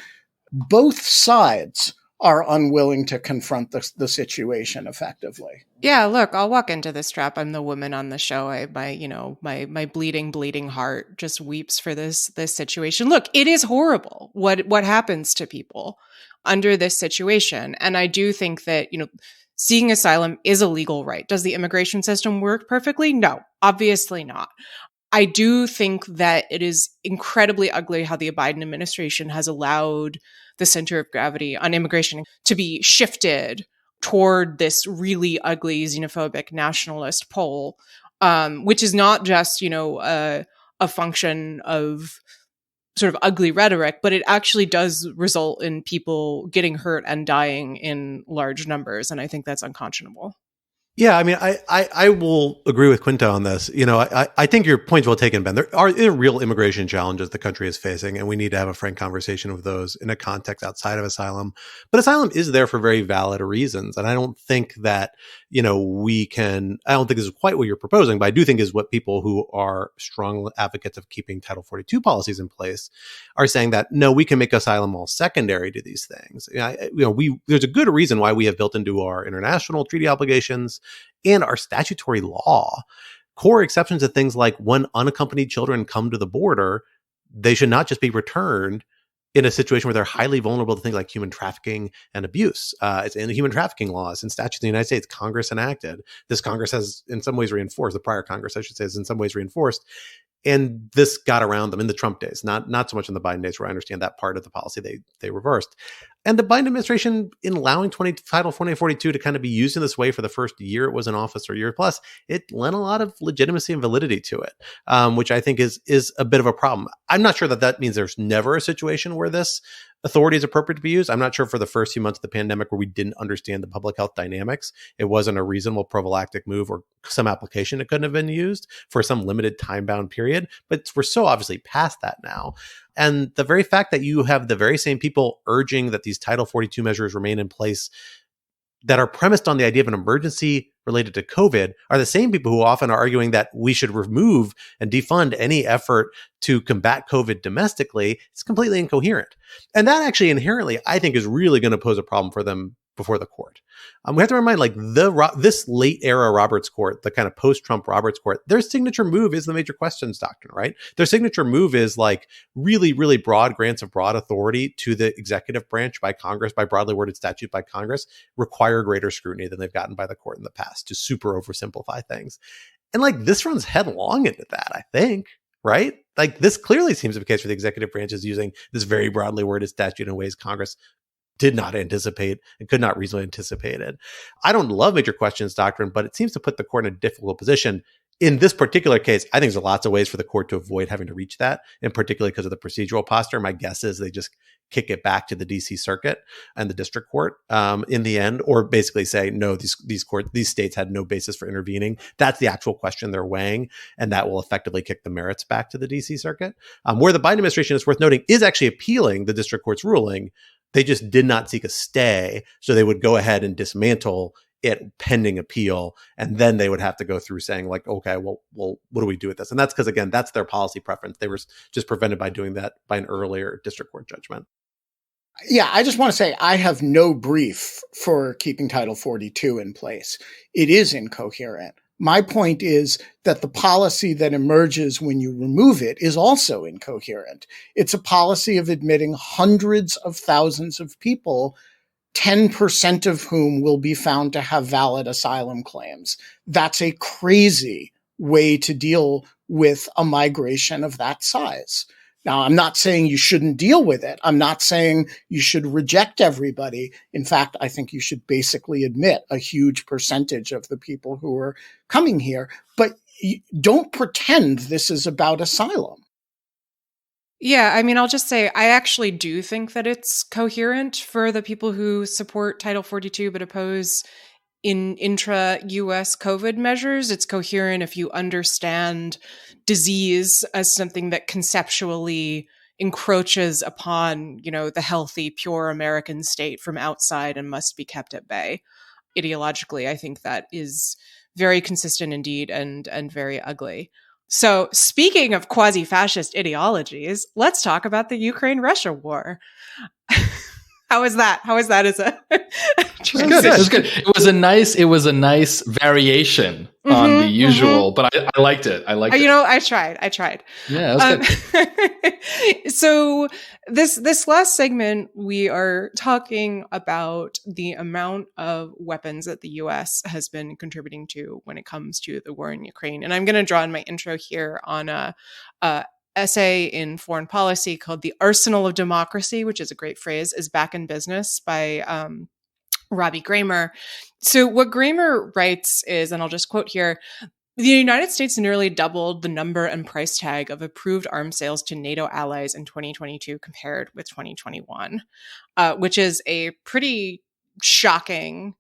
both sides are unwilling to confront the situation effectively. Yeah, look, I'll walk into this trap. I'm the woman on the show. My bleeding heart just weeps for this situation. Look, it is horrible what happens to people under this situation. And I do think that, you know, seeking asylum is a legal right. Does the immigration system work perfectly? No, obviously not. I do think that it is incredibly ugly how the Biden administration has allowed the center of gravity on immigration to be shifted toward this really ugly xenophobic nationalist pole. which is not just, a function of sort of ugly rhetoric, but it actually does result in people getting hurt and dying in large numbers. And I think that's unconscionable. Yeah, I mean, I will agree with Quinta on this. I think your point's well taken, Ben. There are real immigration challenges the country is facing, and we need to have a frank conversation of those in a context outside of asylum. But asylum is there for very valid reasons. And I don't think that, I don't think this is quite what you're proposing, but I do think is what people who are strong advocates of keeping Title 42 policies in place are saying, that, no, we can make asylum all secondary to these things. There's a good reason why we have built into our international treaty obligations and our statutory law core exceptions to things like when unaccompanied children come to the border, they should not just be returned in a situation where they're highly vulnerable to things like human trafficking and abuse. It's in the human trafficking laws and statutes in the United States, Congress enacted. This Congress has in some ways reinforced, the prior Congress, I should say, has in some ways reinforced. And this got around them in the Trump days, not so much in the Biden days, where I understand that part of the policy they reversed. And the Biden administration, in allowing Title 2042 to kind of be used in this way for the first year it was in office, or year plus, it lent a lot of legitimacy and validity to it, which I think is a bit of a problem. I'm not sure that means there's never a situation where this authority is appropriate to be used. I'm not sure for the first few months of the pandemic where we didn't understand the public health dynamics, it wasn't a reasonable prophylactic move or some application it couldn't have been used for some limited time-bound period. But we're so obviously past that now. And the very fact that you have the very same people urging that these Title 42 measures remain in place that are premised on the idea of an emergency related to COVID are the same people who often are arguing that we should remove and defund any effort to combat COVID domestically. It's completely incoherent. And that actually inherently, I think, is really going to pose a problem for them before the court. We have to remind, this late era Roberts Court, the kind of post-Trump Roberts Court, their signature move is the major questions doctrine, right? Their signature move is like really, really broad grants of broad authority to the executive branch by Congress, by broadly worded statute by Congress, require greater scrutiny than they've gotten by the court in the past to super oversimplify things. And this runs headlong into that, I think, right? This clearly seems to be the case for the executive branch is using this very broadly worded statute in ways Congress did not anticipate and could not reasonably anticipate it. I don't love major questions doctrine, but it seems to put the court in a difficult position. In this particular case, I think there's lots of ways for the court to avoid having to reach that, and particularly because of the procedural posture. My guess is they just kick it back to the DC Circuit and the district court in the end, or basically say, no, these states had no basis for intervening. That's the actual question they're weighing, and that will effectively kick the merits back to the DC Circuit. Where the Biden administration, is worth noting, is actually appealing the district court's ruling. They just did not seek a stay, so they would go ahead and dismantle it pending appeal, and then they would have to go through saying okay, well, what do we do with this? And that's because, again, that's their policy preference. They were just prevented by doing that by an earlier district court judgment. Yeah, I just want to say I have no brief for keeping Title 42 in place. It is incoherent. My point is that the policy that emerges when you remove it is also incoherent. It's a policy of admitting hundreds of thousands of people, 10% of whom will be found to have valid asylum claims. That's a crazy way to deal with a migration of that size. Now, I'm not saying you shouldn't deal with it. I'm not saying you should reject everybody. In fact, I think you should basically admit a huge percentage of the people who are coming here. But don't pretend this is about asylum. Yeah, I mean, I'll just say I actually do think that it's coherent for the people who support Title 42 but oppose in intra-US COVID measures. It's coherent if you understand disease as something that conceptually encroaches upon, the healthy, pure American state from outside and must be kept at bay. Ideologically, I think that is very consistent indeed and very ugly. So speaking of quasi-fascist ideologies, let's talk about the Ukraine-Russia war. How is that? As a It was good. It was a nice variation on the usual, but I liked it. I tried. Yeah, that was good. So this last segment, we are talking about the amount of weapons that the U.S. has been contributing to when it comes to the war in Ukraine. And I'm going to draw in my intro here on a essay in foreign policy called The Arsenal of Democracy, which is a great phrase, is back in business by Robbie Gramer. So what Gramer writes is, and I'll just quote here, The United States nearly doubled the number and price tag of approved arms sales to NATO allies in 2022 compared with 2021, which is a pretty shocking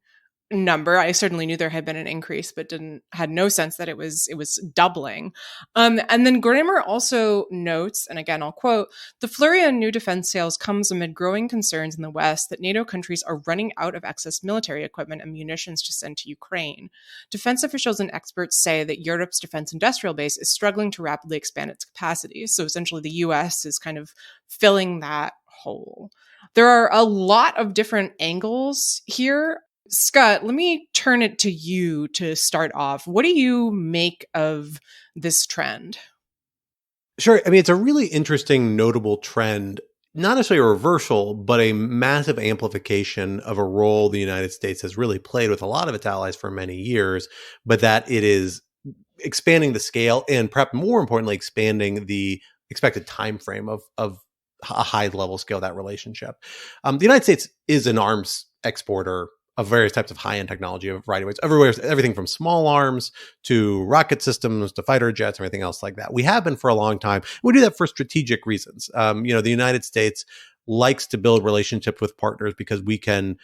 number. I certainly knew there had been an increase, but had no sense that it was doubling. And then Grammer also notes, and again I'll quote, "The flurry on new defense sales comes amid growing concerns in the West that NATO countries are running out of excess military equipment and munitions to send to Ukraine. Defense officials and experts say that Europe's defense industrial base is struggling to rapidly expand its capacity." So essentially the US is kind of filling that hole. There are a lot of different angles here. Scott, let me turn it to you to start off. What do you make of this trend? Sure. I mean, it's a really interesting, notable trend, not necessarily a reversal, but a massive amplification of a role the United States has really played with a lot of its allies for many years, but that it is expanding the scale and perhaps more importantly, expanding the expected time frame of a high level scale of that relationship. The United States is an arms exporter of various types of high-end technology of a variety of ways, everywhere, everything from small arms to rocket systems to fighter jets, everything else like that. We have been for a long time. We do that for strategic reasons. The United States likes to build relationships with partners because we can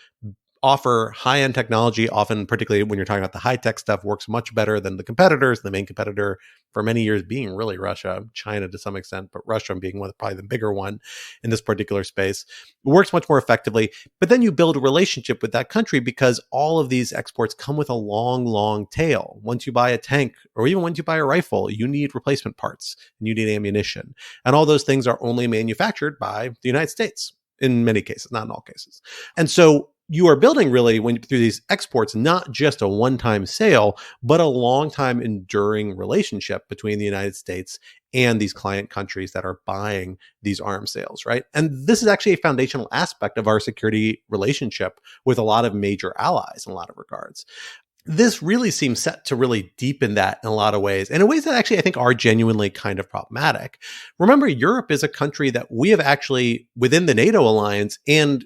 offer high-end technology, often particularly when you're talking about the high-tech stuff, works much better than the competitors. The main competitor for many years being really Russia, China to some extent, but Russia being probably the bigger one in this particular space. It works much more effectively. But then you build a relationship with that country because all of these exports come with a long, long tail. Once you buy a tank or even once you buy a rifle, you need replacement parts and you need ammunition. And all those things are only manufactured by the United States in many cases, not in all cases. And so you are building really through these exports, not just a one-time sale, but a long-time enduring relationship between the United States and these client countries that are buying these arms sales, right? And this is actually a foundational aspect of our security relationship with a lot of major allies in a lot of regards. This really seems set to really deepen that in a lot of ways, and in ways that actually I think are genuinely kind of problematic. Remember, Europe is a country that we have actually, within the NATO alliance and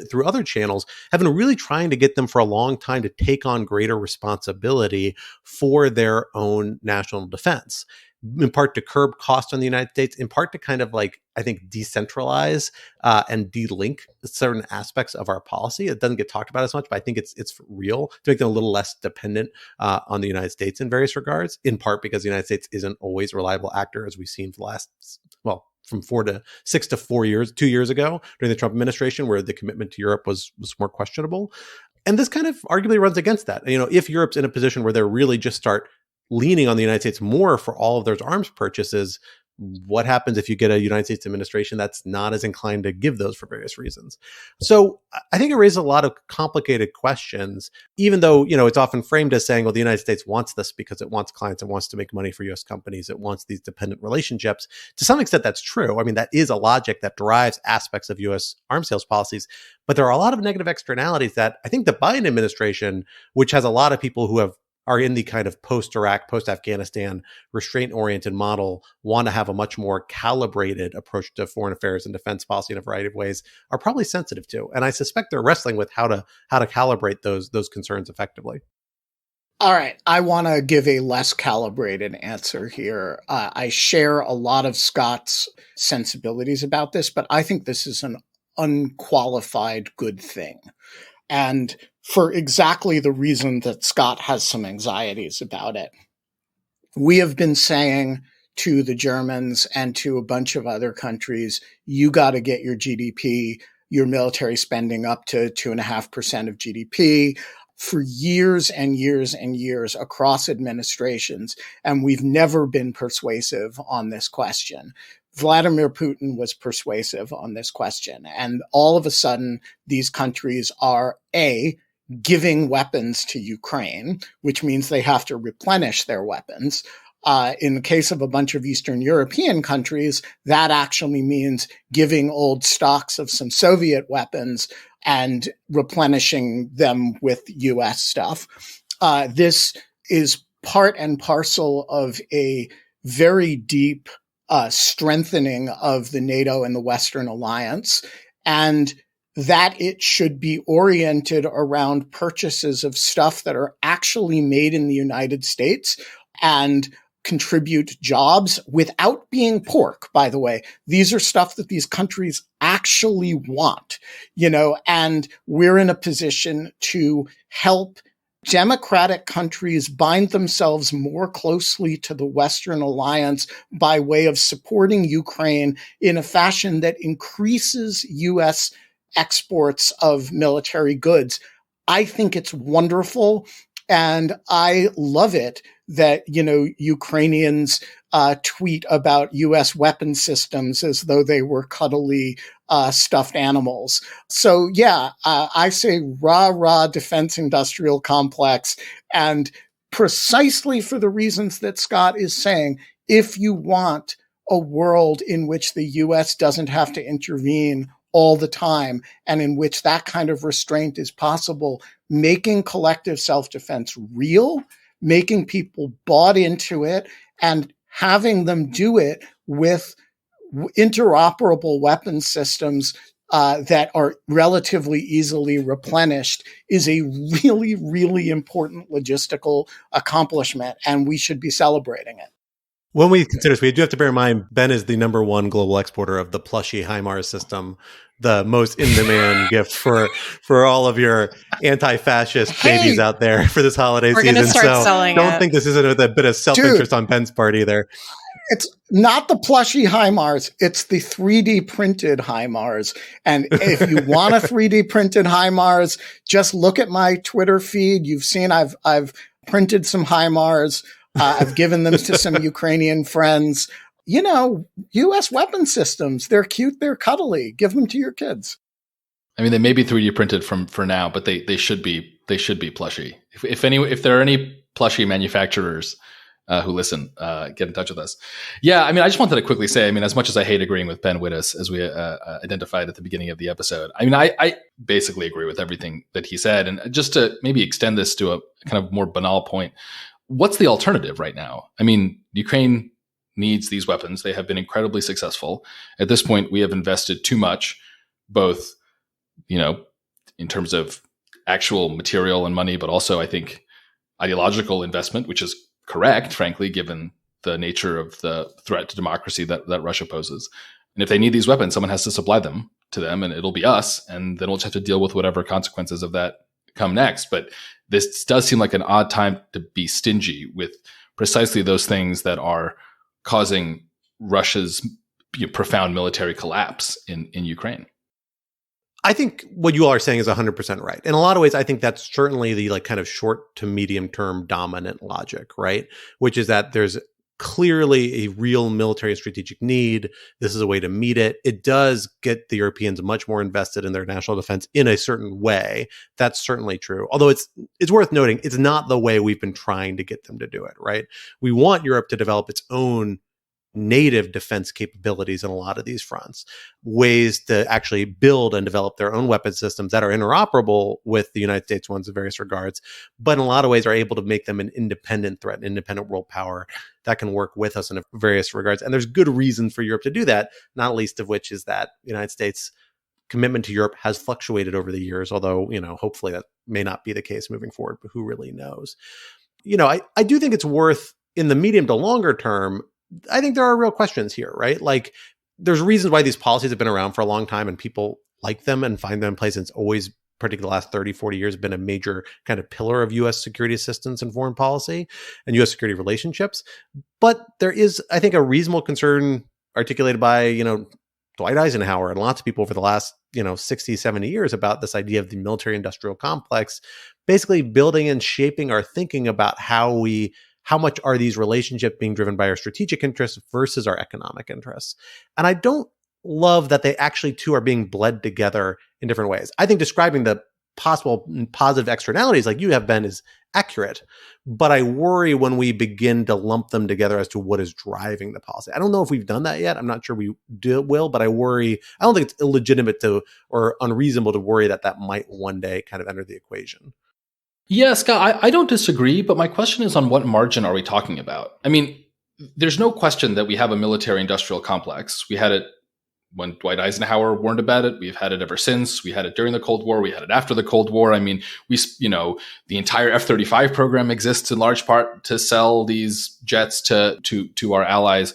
through other channels, have been really trying to get them for a long time to take on greater responsibility for their own national defense, in part to curb cost on the United States, in part to kind of I think, decentralize and de-link certain aspects of our policy. It doesn't get talked about as much, but I think it's real to make them a little less dependent on the United States in various regards, in part because the United States isn't always a reliable actor, as we've seen for the last, from 6 to 4 years, 2 years ago during the Trump administration, where the commitment to Europe was more questionable. And this kind of arguably runs against that. If Europe's in a position where they're really just start leaning on the United States more for all of those arms purchases, what happens if you get a United States administration that's not as inclined to give those for various reasons? So I think it raises a lot of complicated questions, even though, it's often framed as saying, well, the United States wants this because it wants clients, it wants to make money for US companies, it wants these dependent relationships. To some extent, that's true. I mean, that is a logic that drives aspects of US arms sales policies, but there are a lot of negative externalities that I think the Biden administration, which has a lot of people who are in the kind of post-Iraq, post-Afghanistan restraint-oriented model, want to have a much more calibrated approach to foreign affairs and defense policy in a variety of ways, are probably sensitive to. And I suspect they're wrestling with how to calibrate those concerns effectively. All right. I want to give a less calibrated answer here. I share a lot of Scott's sensibilities about this, but I think this is an unqualified good thing. And for exactly the reason that Scott has some anxieties about it. We have been saying to the Germans and to a bunch of other countries, you got to get your GDP, your military spending up to 2.5% of GDP for years and years and years across administrations. And we've never been persuasive on this question. Vladimir Putin was persuasive on this question. And all of a sudden, these countries are giving weapons to Ukraine, which means they have to replenish their weapons. In the case of a bunch of Eastern European countries, that actually means giving old stocks of some Soviet weapons and replenishing them with US stuff. This is part and parcel of a very deep strengthening of the NATO and the Western alliance, and that it should be oriented around purchases of stuff that are actually made in the United States and contribute jobs without being pork, by the way. These are stuff that these countries actually want, and we're in a position to help democratic countries bind themselves more closely to the Western alliance by way of supporting Ukraine in a fashion that increases U.S. exports of military goods. I think it's wonderful, and I love it that, Ukrainians tweet about U.S. weapon systems as though they were cuddly stuffed animals. So, I say rah defense industrial complex. And precisely for the reasons that Scott is saying, if you want a world in which the U.S. doesn't have to intervene all the time and in which that kind of restraint is possible, making collective self-defense real, making people bought into it, and having them do it with interoperable weapon systems that are relatively easily replenished is a really, really important logistical accomplishment, and we should be celebrating it. When we consider this, we do have to bear in mind, Ben is the number one global exporter of the plushy HIMARS system, the most in-demand gift for all of your anti-fascist babies out there for this holiday season. We're going to start selling don't it. think this isn't a bit of self-interest on Ben's part either. It's not the plushy HIMARS. It's the 3D printed HIMARS. And if you want a 3D printed HIMARS, just look at my Twitter feed. You've seen I've printed some HIMARS. I've given them to some Ukrainian friends. U.S. weapon systems, they're cute, they're cuddly. Give them to your kids. I mean, they may be 3D printed for now, but they should be plushy. If there are any plushy manufacturers who listen, get in touch with us. Yeah, I mean, I just wanted to quickly say, I mean, as much as I hate agreeing with Ben Wittes, as we identified at the beginning of the episode, I mean, I basically agree with everything that he said. And just to maybe extend this to a kind of more banal point, what's the alternative right now? I mean, Ukraine needs these weapons. They have been incredibly successful. At this point, we have invested too much, both, in terms of actual material and money, but also, I think, ideological investment, which is correct, frankly, given the nature of the threat to democracy that Russia poses. And if they need these weapons, someone has to supply them to them, and it'll be us. And then we'll just have to deal with whatever consequences of that come next. But this does seem like an odd time to be stingy with precisely those things that are causing Russia's profound military collapse in Ukraine. I think what you all are saying is 100% right. In a lot of ways, I think that's certainly the kind of short to medium term dominant logic, right? Which is that there's clearly a real military and strategic need. This is a way to meet it. It does get the Europeans much more invested in their national defense in a certain way. That's certainly true. Although it's worth noting, it's not the way we've been trying to get them to do it, right? We want Europe to develop its own native defense capabilities in a lot of these fronts, ways to actually build and develop their own weapon systems that are interoperable with the United States ones in various regards, but in a lot of ways are able to make them an independent threat, an independent world power that can work with us in various regards. And there's good reason for Europe to do that, not least of which is that the United States commitment to Europe has fluctuated over the years, although, hopefully that may not be the case moving forward, but who really knows? I do think it's worth, in the medium to longer term, I think there are real questions here, right? Like, there's reasons why these policies have been around for a long time and people like them and find them in place. And it's always, particularly the last 30, 40 years, been a major kind of pillar of U.S. security assistance and foreign policy and U.S. security relationships. But there is, I think, a reasonable concern articulated by, Dwight Eisenhower and lots of people over the last, 60, 70 years about this idea of the military industrial complex, basically building and shaping our thinking about how much are these relationships being driven by our strategic interests versus our economic interests. And I don't love that they actually two are being bled together in different ways. I think describing the possible positive externalities like you have, Ben, is accurate. But I worry when we begin to lump them together as to what is driving the policy. I don't know if we've done that yet. I'm not sure we will, but I worry. I don't think it's illegitimate or unreasonable to worry that might one day kind of enter the equation. Yeah, Scott, I don't disagree, but my question is, on what margin are we talking about? I mean, there's no question that we have a military industrial complex. We had it when Dwight Eisenhower warned about it. We've had it ever since. We had it during the Cold War. We had it after the Cold War. I mean, the entire F-35 program exists in large part to sell these jets to our allies.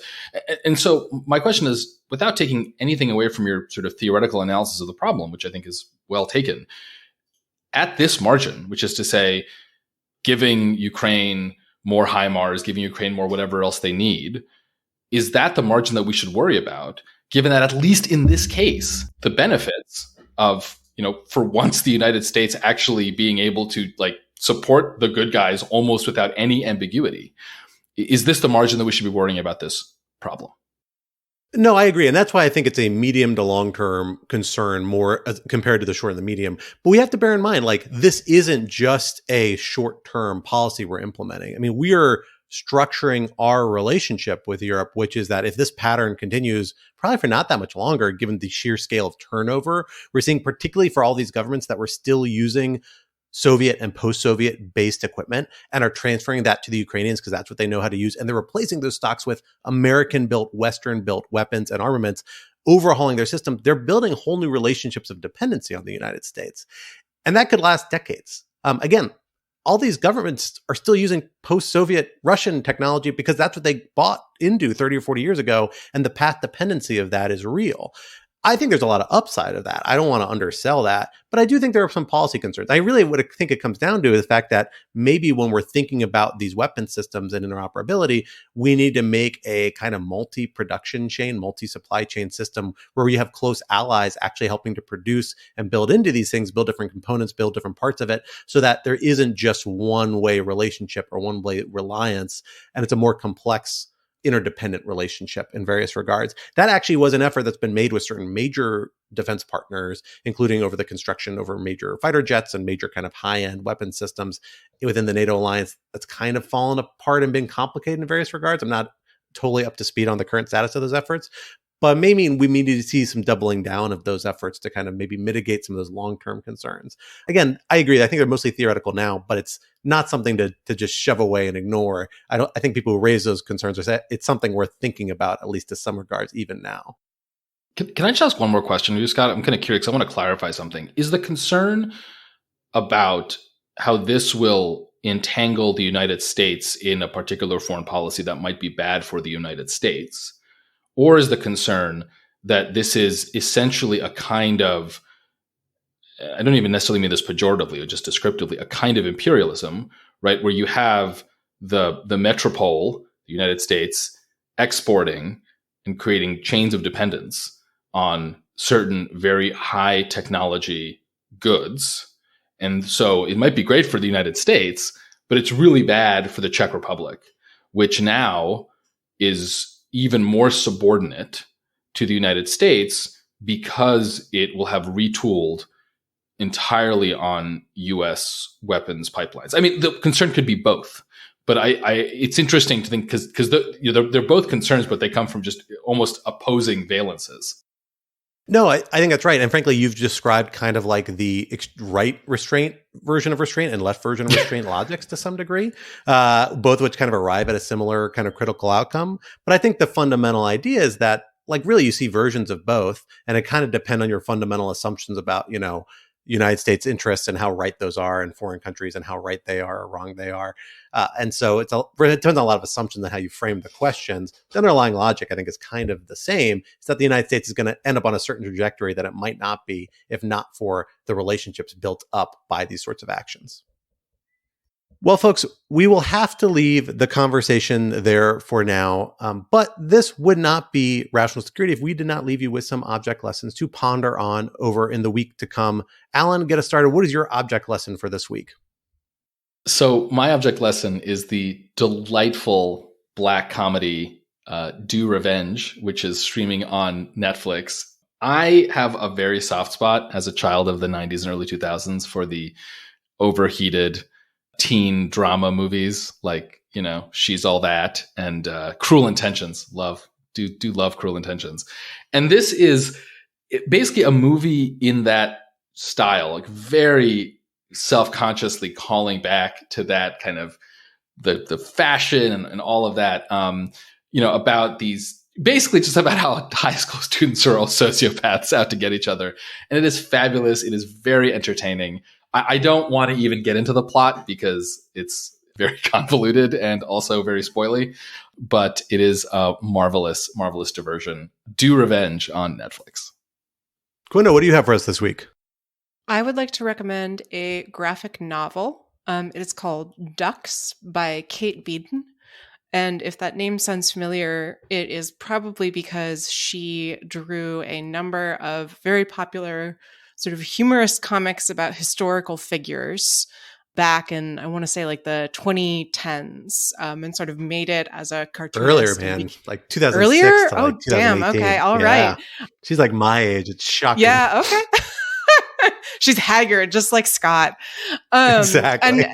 And so my question is, without taking anything away from your sort of theoretical analysis of the problem, which I think is well taken, at this margin, which is to say, giving Ukraine more HIMARS, giving Ukraine more whatever else they need, is that the margin that we should worry about, given that at least in this case, the benefits of, for once the United States actually being able to support the good guys almost without any ambiguity, is this the margin that we should be worrying about this problem? No, I agree. And that's why I think it's a medium to long-term concern more compared to the short and the medium. But we have to bear in mind, this isn't just a short-term policy we're implementing. I mean, we are structuring our relationship with Europe, which is that if this pattern continues, probably for not that much longer, given the sheer scale of turnover, we're seeing particularly for all these governments that were still using Soviet and post-Soviet based equipment and are transferring that to the Ukrainians because that's what they know how to use. And they're replacing those stocks with American-built, Western-built weapons and armaments, overhauling their system. They're building whole new relationships of dependency on the United States. And that could last decades. Again, all these governments are still using post-Soviet Russian technology because that's what they bought into 30 or 40 years ago. And the path dependency of that is real. I think there's a lot of upside of that. I don't want to undersell that, but I do think there are some policy concerns. I really would think it comes down to the fact that maybe when we're thinking about these weapon systems and interoperability, we need to make a kind of multi-production chain, multi-supply chain system where we have close allies actually helping to produce and build into these things, build different components, build different parts of it, so that there isn't just one-way relationship or one-way reliance, and it's a more complex interdependent relationship in various regards. That actually was an effort that's been made with certain major defense partners, including over the construction over major fighter jets and major kind of high-end weapon systems within the NATO alliance. That's kind of fallen apart and been complicated in various regards. I'm not totally up to speed on the current status of those efforts, but maybe we need to see some doubling down of those efforts to kind of maybe mitigate some of those long-term concerns. Again, I agree. I think they're mostly theoretical now, but it's not something to just shove away and ignore. I think people who raise those concerns are saying it's something worth thinking about, at least to some regards, even now. Can I just ask one more question, Scott? I'm kind of curious. I want to clarify something. Is the concern about how this will entangle the United States in a particular foreign policy that might be bad for the United States? Or is the concern that this is essentially a kind of, I don't even necessarily mean this pejoratively or just descriptively, a kind of imperialism, right? Where you have the metropole, the United States, exporting and creating chains of dependence on certain very high technology goods. And so it might be great for the United States, but it's really bad for the Czech Republic, which now is even more subordinate to the United States because it will have retooled entirely on U.S. weapons pipelines. I mean, the concern could be both, but it's interesting to think because they're both concerns, but they come from just almost opposing valences. No, I think that's right. And frankly, you've described kind of like the right restraint version of restraint and left version of restraint logics to some degree, both of which kind of arrive at a similar kind of critical outcome. But I think the fundamental idea is that really you see versions of both, and it kind of depends on your fundamental assumptions about, United States interests and how right those are in foreign countries and how right they are or wrong they are. And so it depends on a lot of assumptions on how you frame the questions. The underlying logic, I think, is kind of the same. It's that the United States is going to end up on a certain trajectory that it might not be if not for the relationships built up by these sorts of actions. Well, folks, we will have to leave the conversation there for now. But this would not be Rational Security if we did not leave you with some object lessons to ponder on over in the week to come. Alan, get us started. What is your object lesson for this week? So my object lesson is the delightful black comedy Do Revenge, which is streaming on Netflix. I have a very soft spot as a child of the 90s and early 2000s for the overheated teen drama movies like, She's All That and Cruel Intentions. Do love Cruel Intentions. And this is basically a movie in that style, like very self-consciously calling back to that kind of the fashion and all of that, about these basically just about how high school students are all sociopaths out to get each other. And it is fabulous. It is very entertaining. I don't want to even get into the plot because it's very convoluted and also very spoily, but it is a marvelous, marvelous diversion. Do Revenge on Netflix. Quinta, what do you have for us this week? I would like to recommend a graphic novel. It is called Ducks by Kate Beaton. And if that name sounds familiar, it is probably because she drew a number of very popular sort of humorous comics about historical figures back in, I want to say, like the 2010s, and sort of made it as a cartoonist. Earlier, man, like 2006. Earlier? To like damn. Okay. All right. She's like my age. It's shocking. Yeah. Okay. She's haggard, just like Scott. Exactly.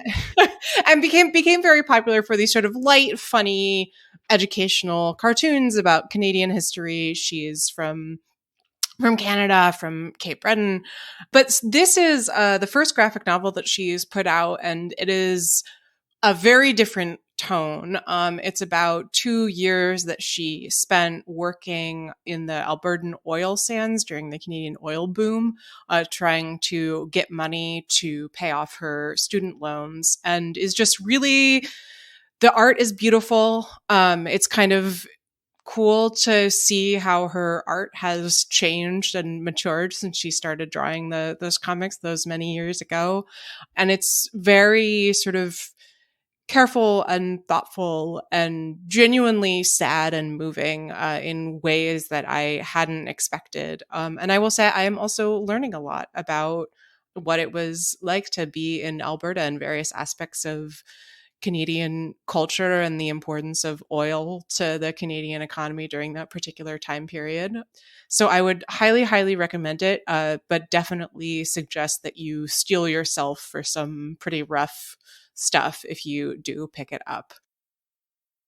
And became very popular for these sort of light, funny, educational cartoons about Canadian history. She's from Canada, from Cape Breton. But this is the first graphic novel that she's put out, and it is a very different tone. It's about 2 years that she spent working in the Albertan oil sands during the Canadian oil boom, trying to get money to pay off her student loans, and is just really, the art is beautiful. It's kind of cool to see how her art has changed and matured since she started drawing those comics those many years ago. And it's very sort of careful and thoughtful and genuinely sad and moving in ways that I hadn't expected. And I will say I am also learning a lot about what it was like to be in Alberta and various aspects of Canadian culture and the importance of oil to the Canadian economy during that particular time period. So I would highly, highly recommend it, but definitely suggest that you steel yourself for some pretty rough stuff if you do pick it up.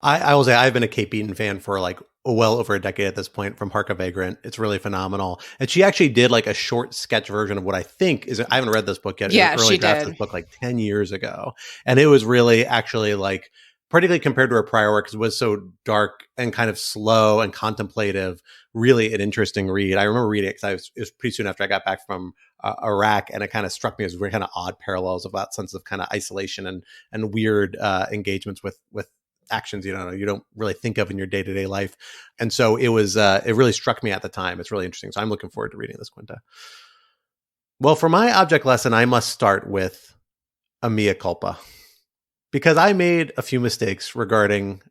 I will say I've been a Kate Beaton fan for like well over a decade at this point, from Hark a Vagrant. It's really phenomenal. And she actually did like a short sketch version of what I think is, I haven't read this book yet. Yeah, she drafted this book like 10 years ago. And it was really actually like, particularly compared to her prior work, because it was so dark and kind of slow and contemplative, really an interesting read. I remember reading it because it was pretty soon after I got back from Iraq, and it kind of struck me as very kind of odd parallels of that sense of kind of isolation and weird engagements with actions you don't really think of in your day-to-day life. And so it was it really struck me at the time. It's really interesting. So I'm looking forward to reading this, Quinta. Well, for my object lesson, I must start with a mea culpa, because I made a few mistakes regarding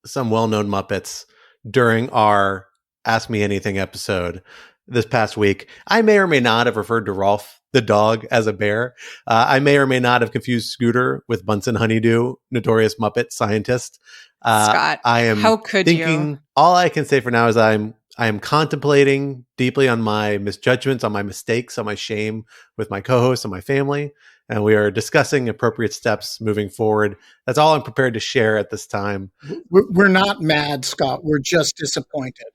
some well-known Muppets during our Ask Me Anything episode this past week. I may or may not have referred to Rolf the dog as a bear. I may or may not have confused Scooter with Bunsen Honeydew, notorious Muppet scientist. Scott, I am how could thinking, you? All I can say for now is I am contemplating deeply on my misjudgments, on my mistakes, on my shame with my co-hosts and my family. And we are discussing appropriate steps moving forward. That's all I'm prepared to share at this time. We're not mad, Scott. We're just disappointed.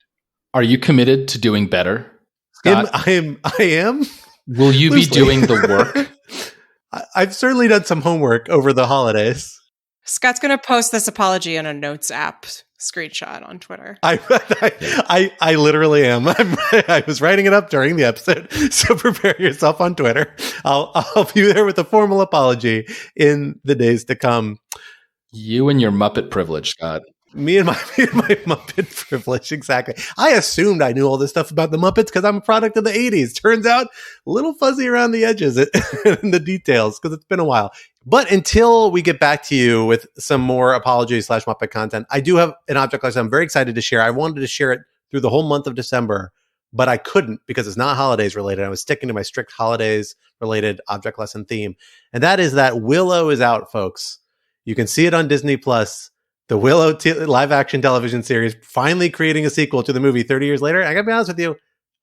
Are you committed to doing better, Scott? I am. Will you be doing the work? I've certainly done some homework over the holidays. Scott's going to post this apology in a notes app screenshot on Twitter. I literally am. I was writing it up during the episode, so prepare yourself on Twitter. I'll be there with a formal apology in the days to come. You and your Muppet privilege, Scott. Me and my Muppet privilege, exactly. I assumed I knew all this stuff about the Muppets because I'm a product of the 80s. Turns out a little fuzzy around the edges and the details because it's been a while. But until we get back to you with some more apologies / Muppet content, I do have an object lesson I'm very excited to share. I wanted to share it through the whole month of December, but I couldn't because it's not holidays related. I was sticking to my strict holidays related object lesson theme. And that is that Willow is out, folks. You can see it on Disney Plus. The Willow live action television series finally creating a sequel to the movie 30 years later. I gotta be honest with you,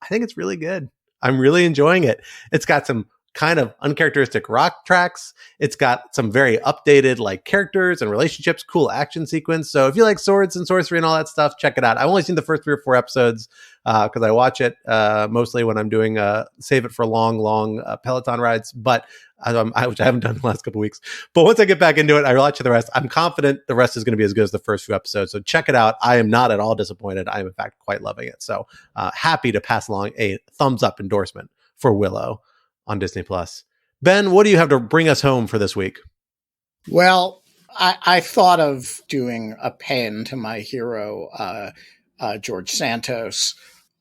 I think it's really good. I'm really enjoying it. It's got some kind of uncharacteristic rock tracks. It's got some very updated like characters and relationships, cool action sequence. So if you like swords and sorcery and all that stuff, check it out. I've only seen the first 3 or 4 episodes because I watch it mostly when I'm doing save it for long Peloton rides, but which I haven't done the last couple of weeks. But once I get back into it, I watch the rest. I'm confident the rest is going to be as good as the first few episodes. So check it out. I am not at all disappointed. I am in fact quite loving it. So happy to pass along a thumbs up endorsement for Willow on Disney Plus. Ben, what do you have to bring us home for this week? Well, I thought of doing a pen to my hero, George Santos,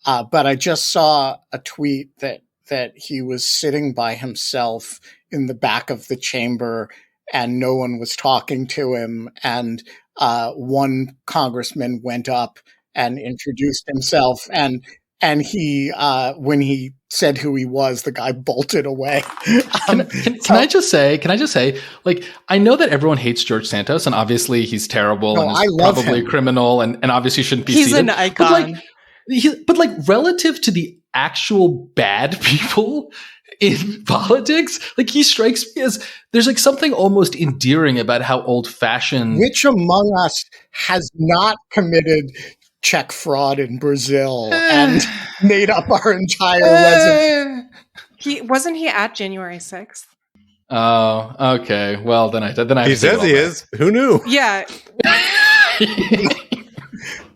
but I just saw a tweet that he was sitting by himself in the back of the chamber and no one was talking to him. And one congressman went up and introduced himself. And he, when he said who he was, the guy bolted away. Can I just say, like, I know that everyone hates George Santos and obviously he's terrible and he's probably a criminal and obviously shouldn't be He's seated. an icon. But relative to the actual bad people in politics, like he strikes me as there's like something almost endearing about how old-fashioned. Which among us has not committed check fraud in Brazil and made up our entire resume? Wasn't he at January 6th? Oh, okay. Well, then I he says he is. Who knew? Yeah.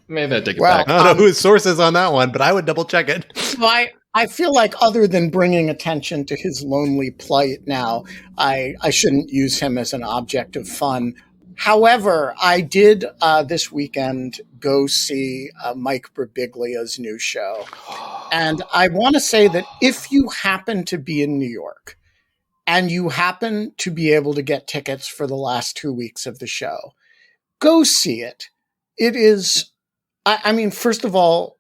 Maybe I take it back. I don't know who his source is on that one, but I would double check it. Well, I feel like other than bringing attention to his lonely plight now, I shouldn't use him as an object of fun. However, I did this weekend go see Mike Birbiglia's new show. And I want to say that if you happen to be in New York and you happen to be able to get tickets for the last 2 weeks of the show, go see it. It is, I mean, first of all,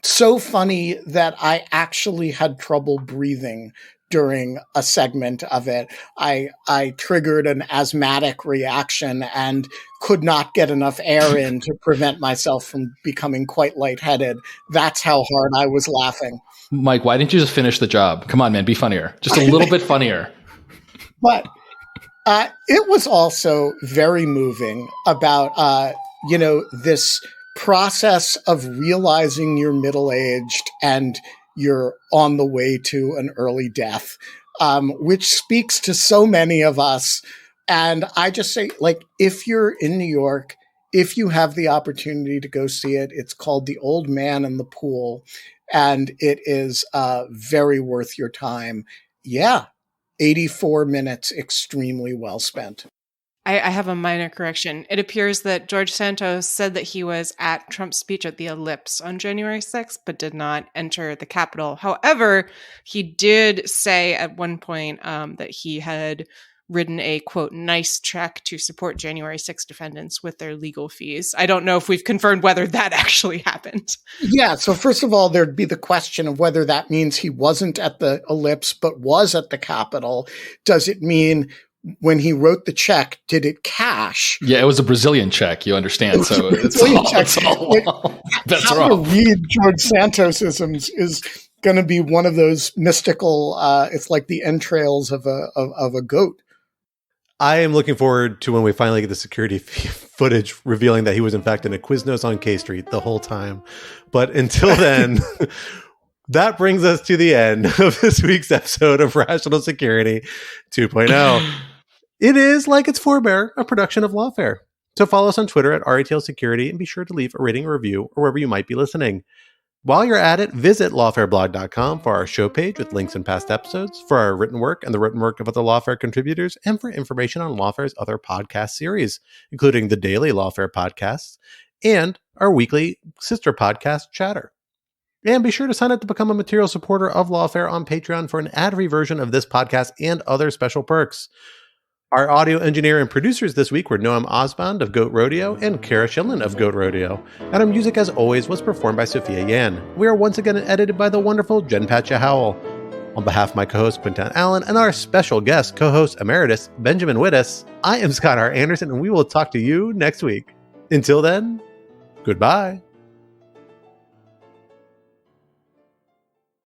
so funny that I actually had trouble breathing during a segment of it. I triggered an asthmatic reaction and could not get enough air in to prevent myself from becoming quite lightheaded. That's how hard I was laughing. Mike, why didn't you just finish the job? Come on, man, be funnier. Just a little bit funnier. But it was also very moving about, this process of realizing you're middle-aged and you're on the way to an early death, which speaks to so many of us. And I just say, like, if you're in New York, if you have the opportunity to go see it, it's called The Old Man in the Pool, and it is very worth your time. Yeah, 84 minutes, extremely well spent. I have a minor correction. It appears that George Santos said that he was at Trump's speech at the Ellipse on January 6th, but did not enter the Capitol. However, he did say at one point that he had written a, quote, nice check to support January 6th defendants with their legal fees. I don't know if we've confirmed whether that actually happened. Yeah, so first of all, there'd be the question of whether that means he wasn't at the Ellipse but was at the Capitol. Does it mean when he wrote the check, did it cash? Yeah, it was a Brazilian check, you understand. So that's how to read George Santosisms is going to be one of those mystical, it's like the entrails of a goat. I am looking forward to when we finally get the security footage revealing that he was in fact in a Quiznos on K Street the whole time. But until then, that brings us to the end of this week's episode of Rational Security 2.0. It is, like its forebear, a production of Lawfare. So follow us on Twitter at RATL Security and be sure to leave a rating or review or wherever you might be listening. While you're at it, visit lawfareblog.com for our show page with links and past episodes, for our written work and the written work of other Lawfare contributors, and for information on Lawfare's other podcast series, including the daily Lawfare podcasts and our weekly sister podcast, Chatter. And be sure to sign up to become a material supporter of Lawfare on Patreon for an ad-free version of this podcast and other special perks. Our audio engineer and producers this week were Noam Osband of Goat Rodeo and Kara Shillen of Goat Rodeo. And our music, as always, was performed by Sophia Yan. We are once again edited by the wonderful Jen Patcha Howell. On behalf of my co-host Quinta Allen and our special guest co-host emeritus Benjamin Wittes, I am Scott R. Anderson, and we will talk to you next week. Until then, goodbye.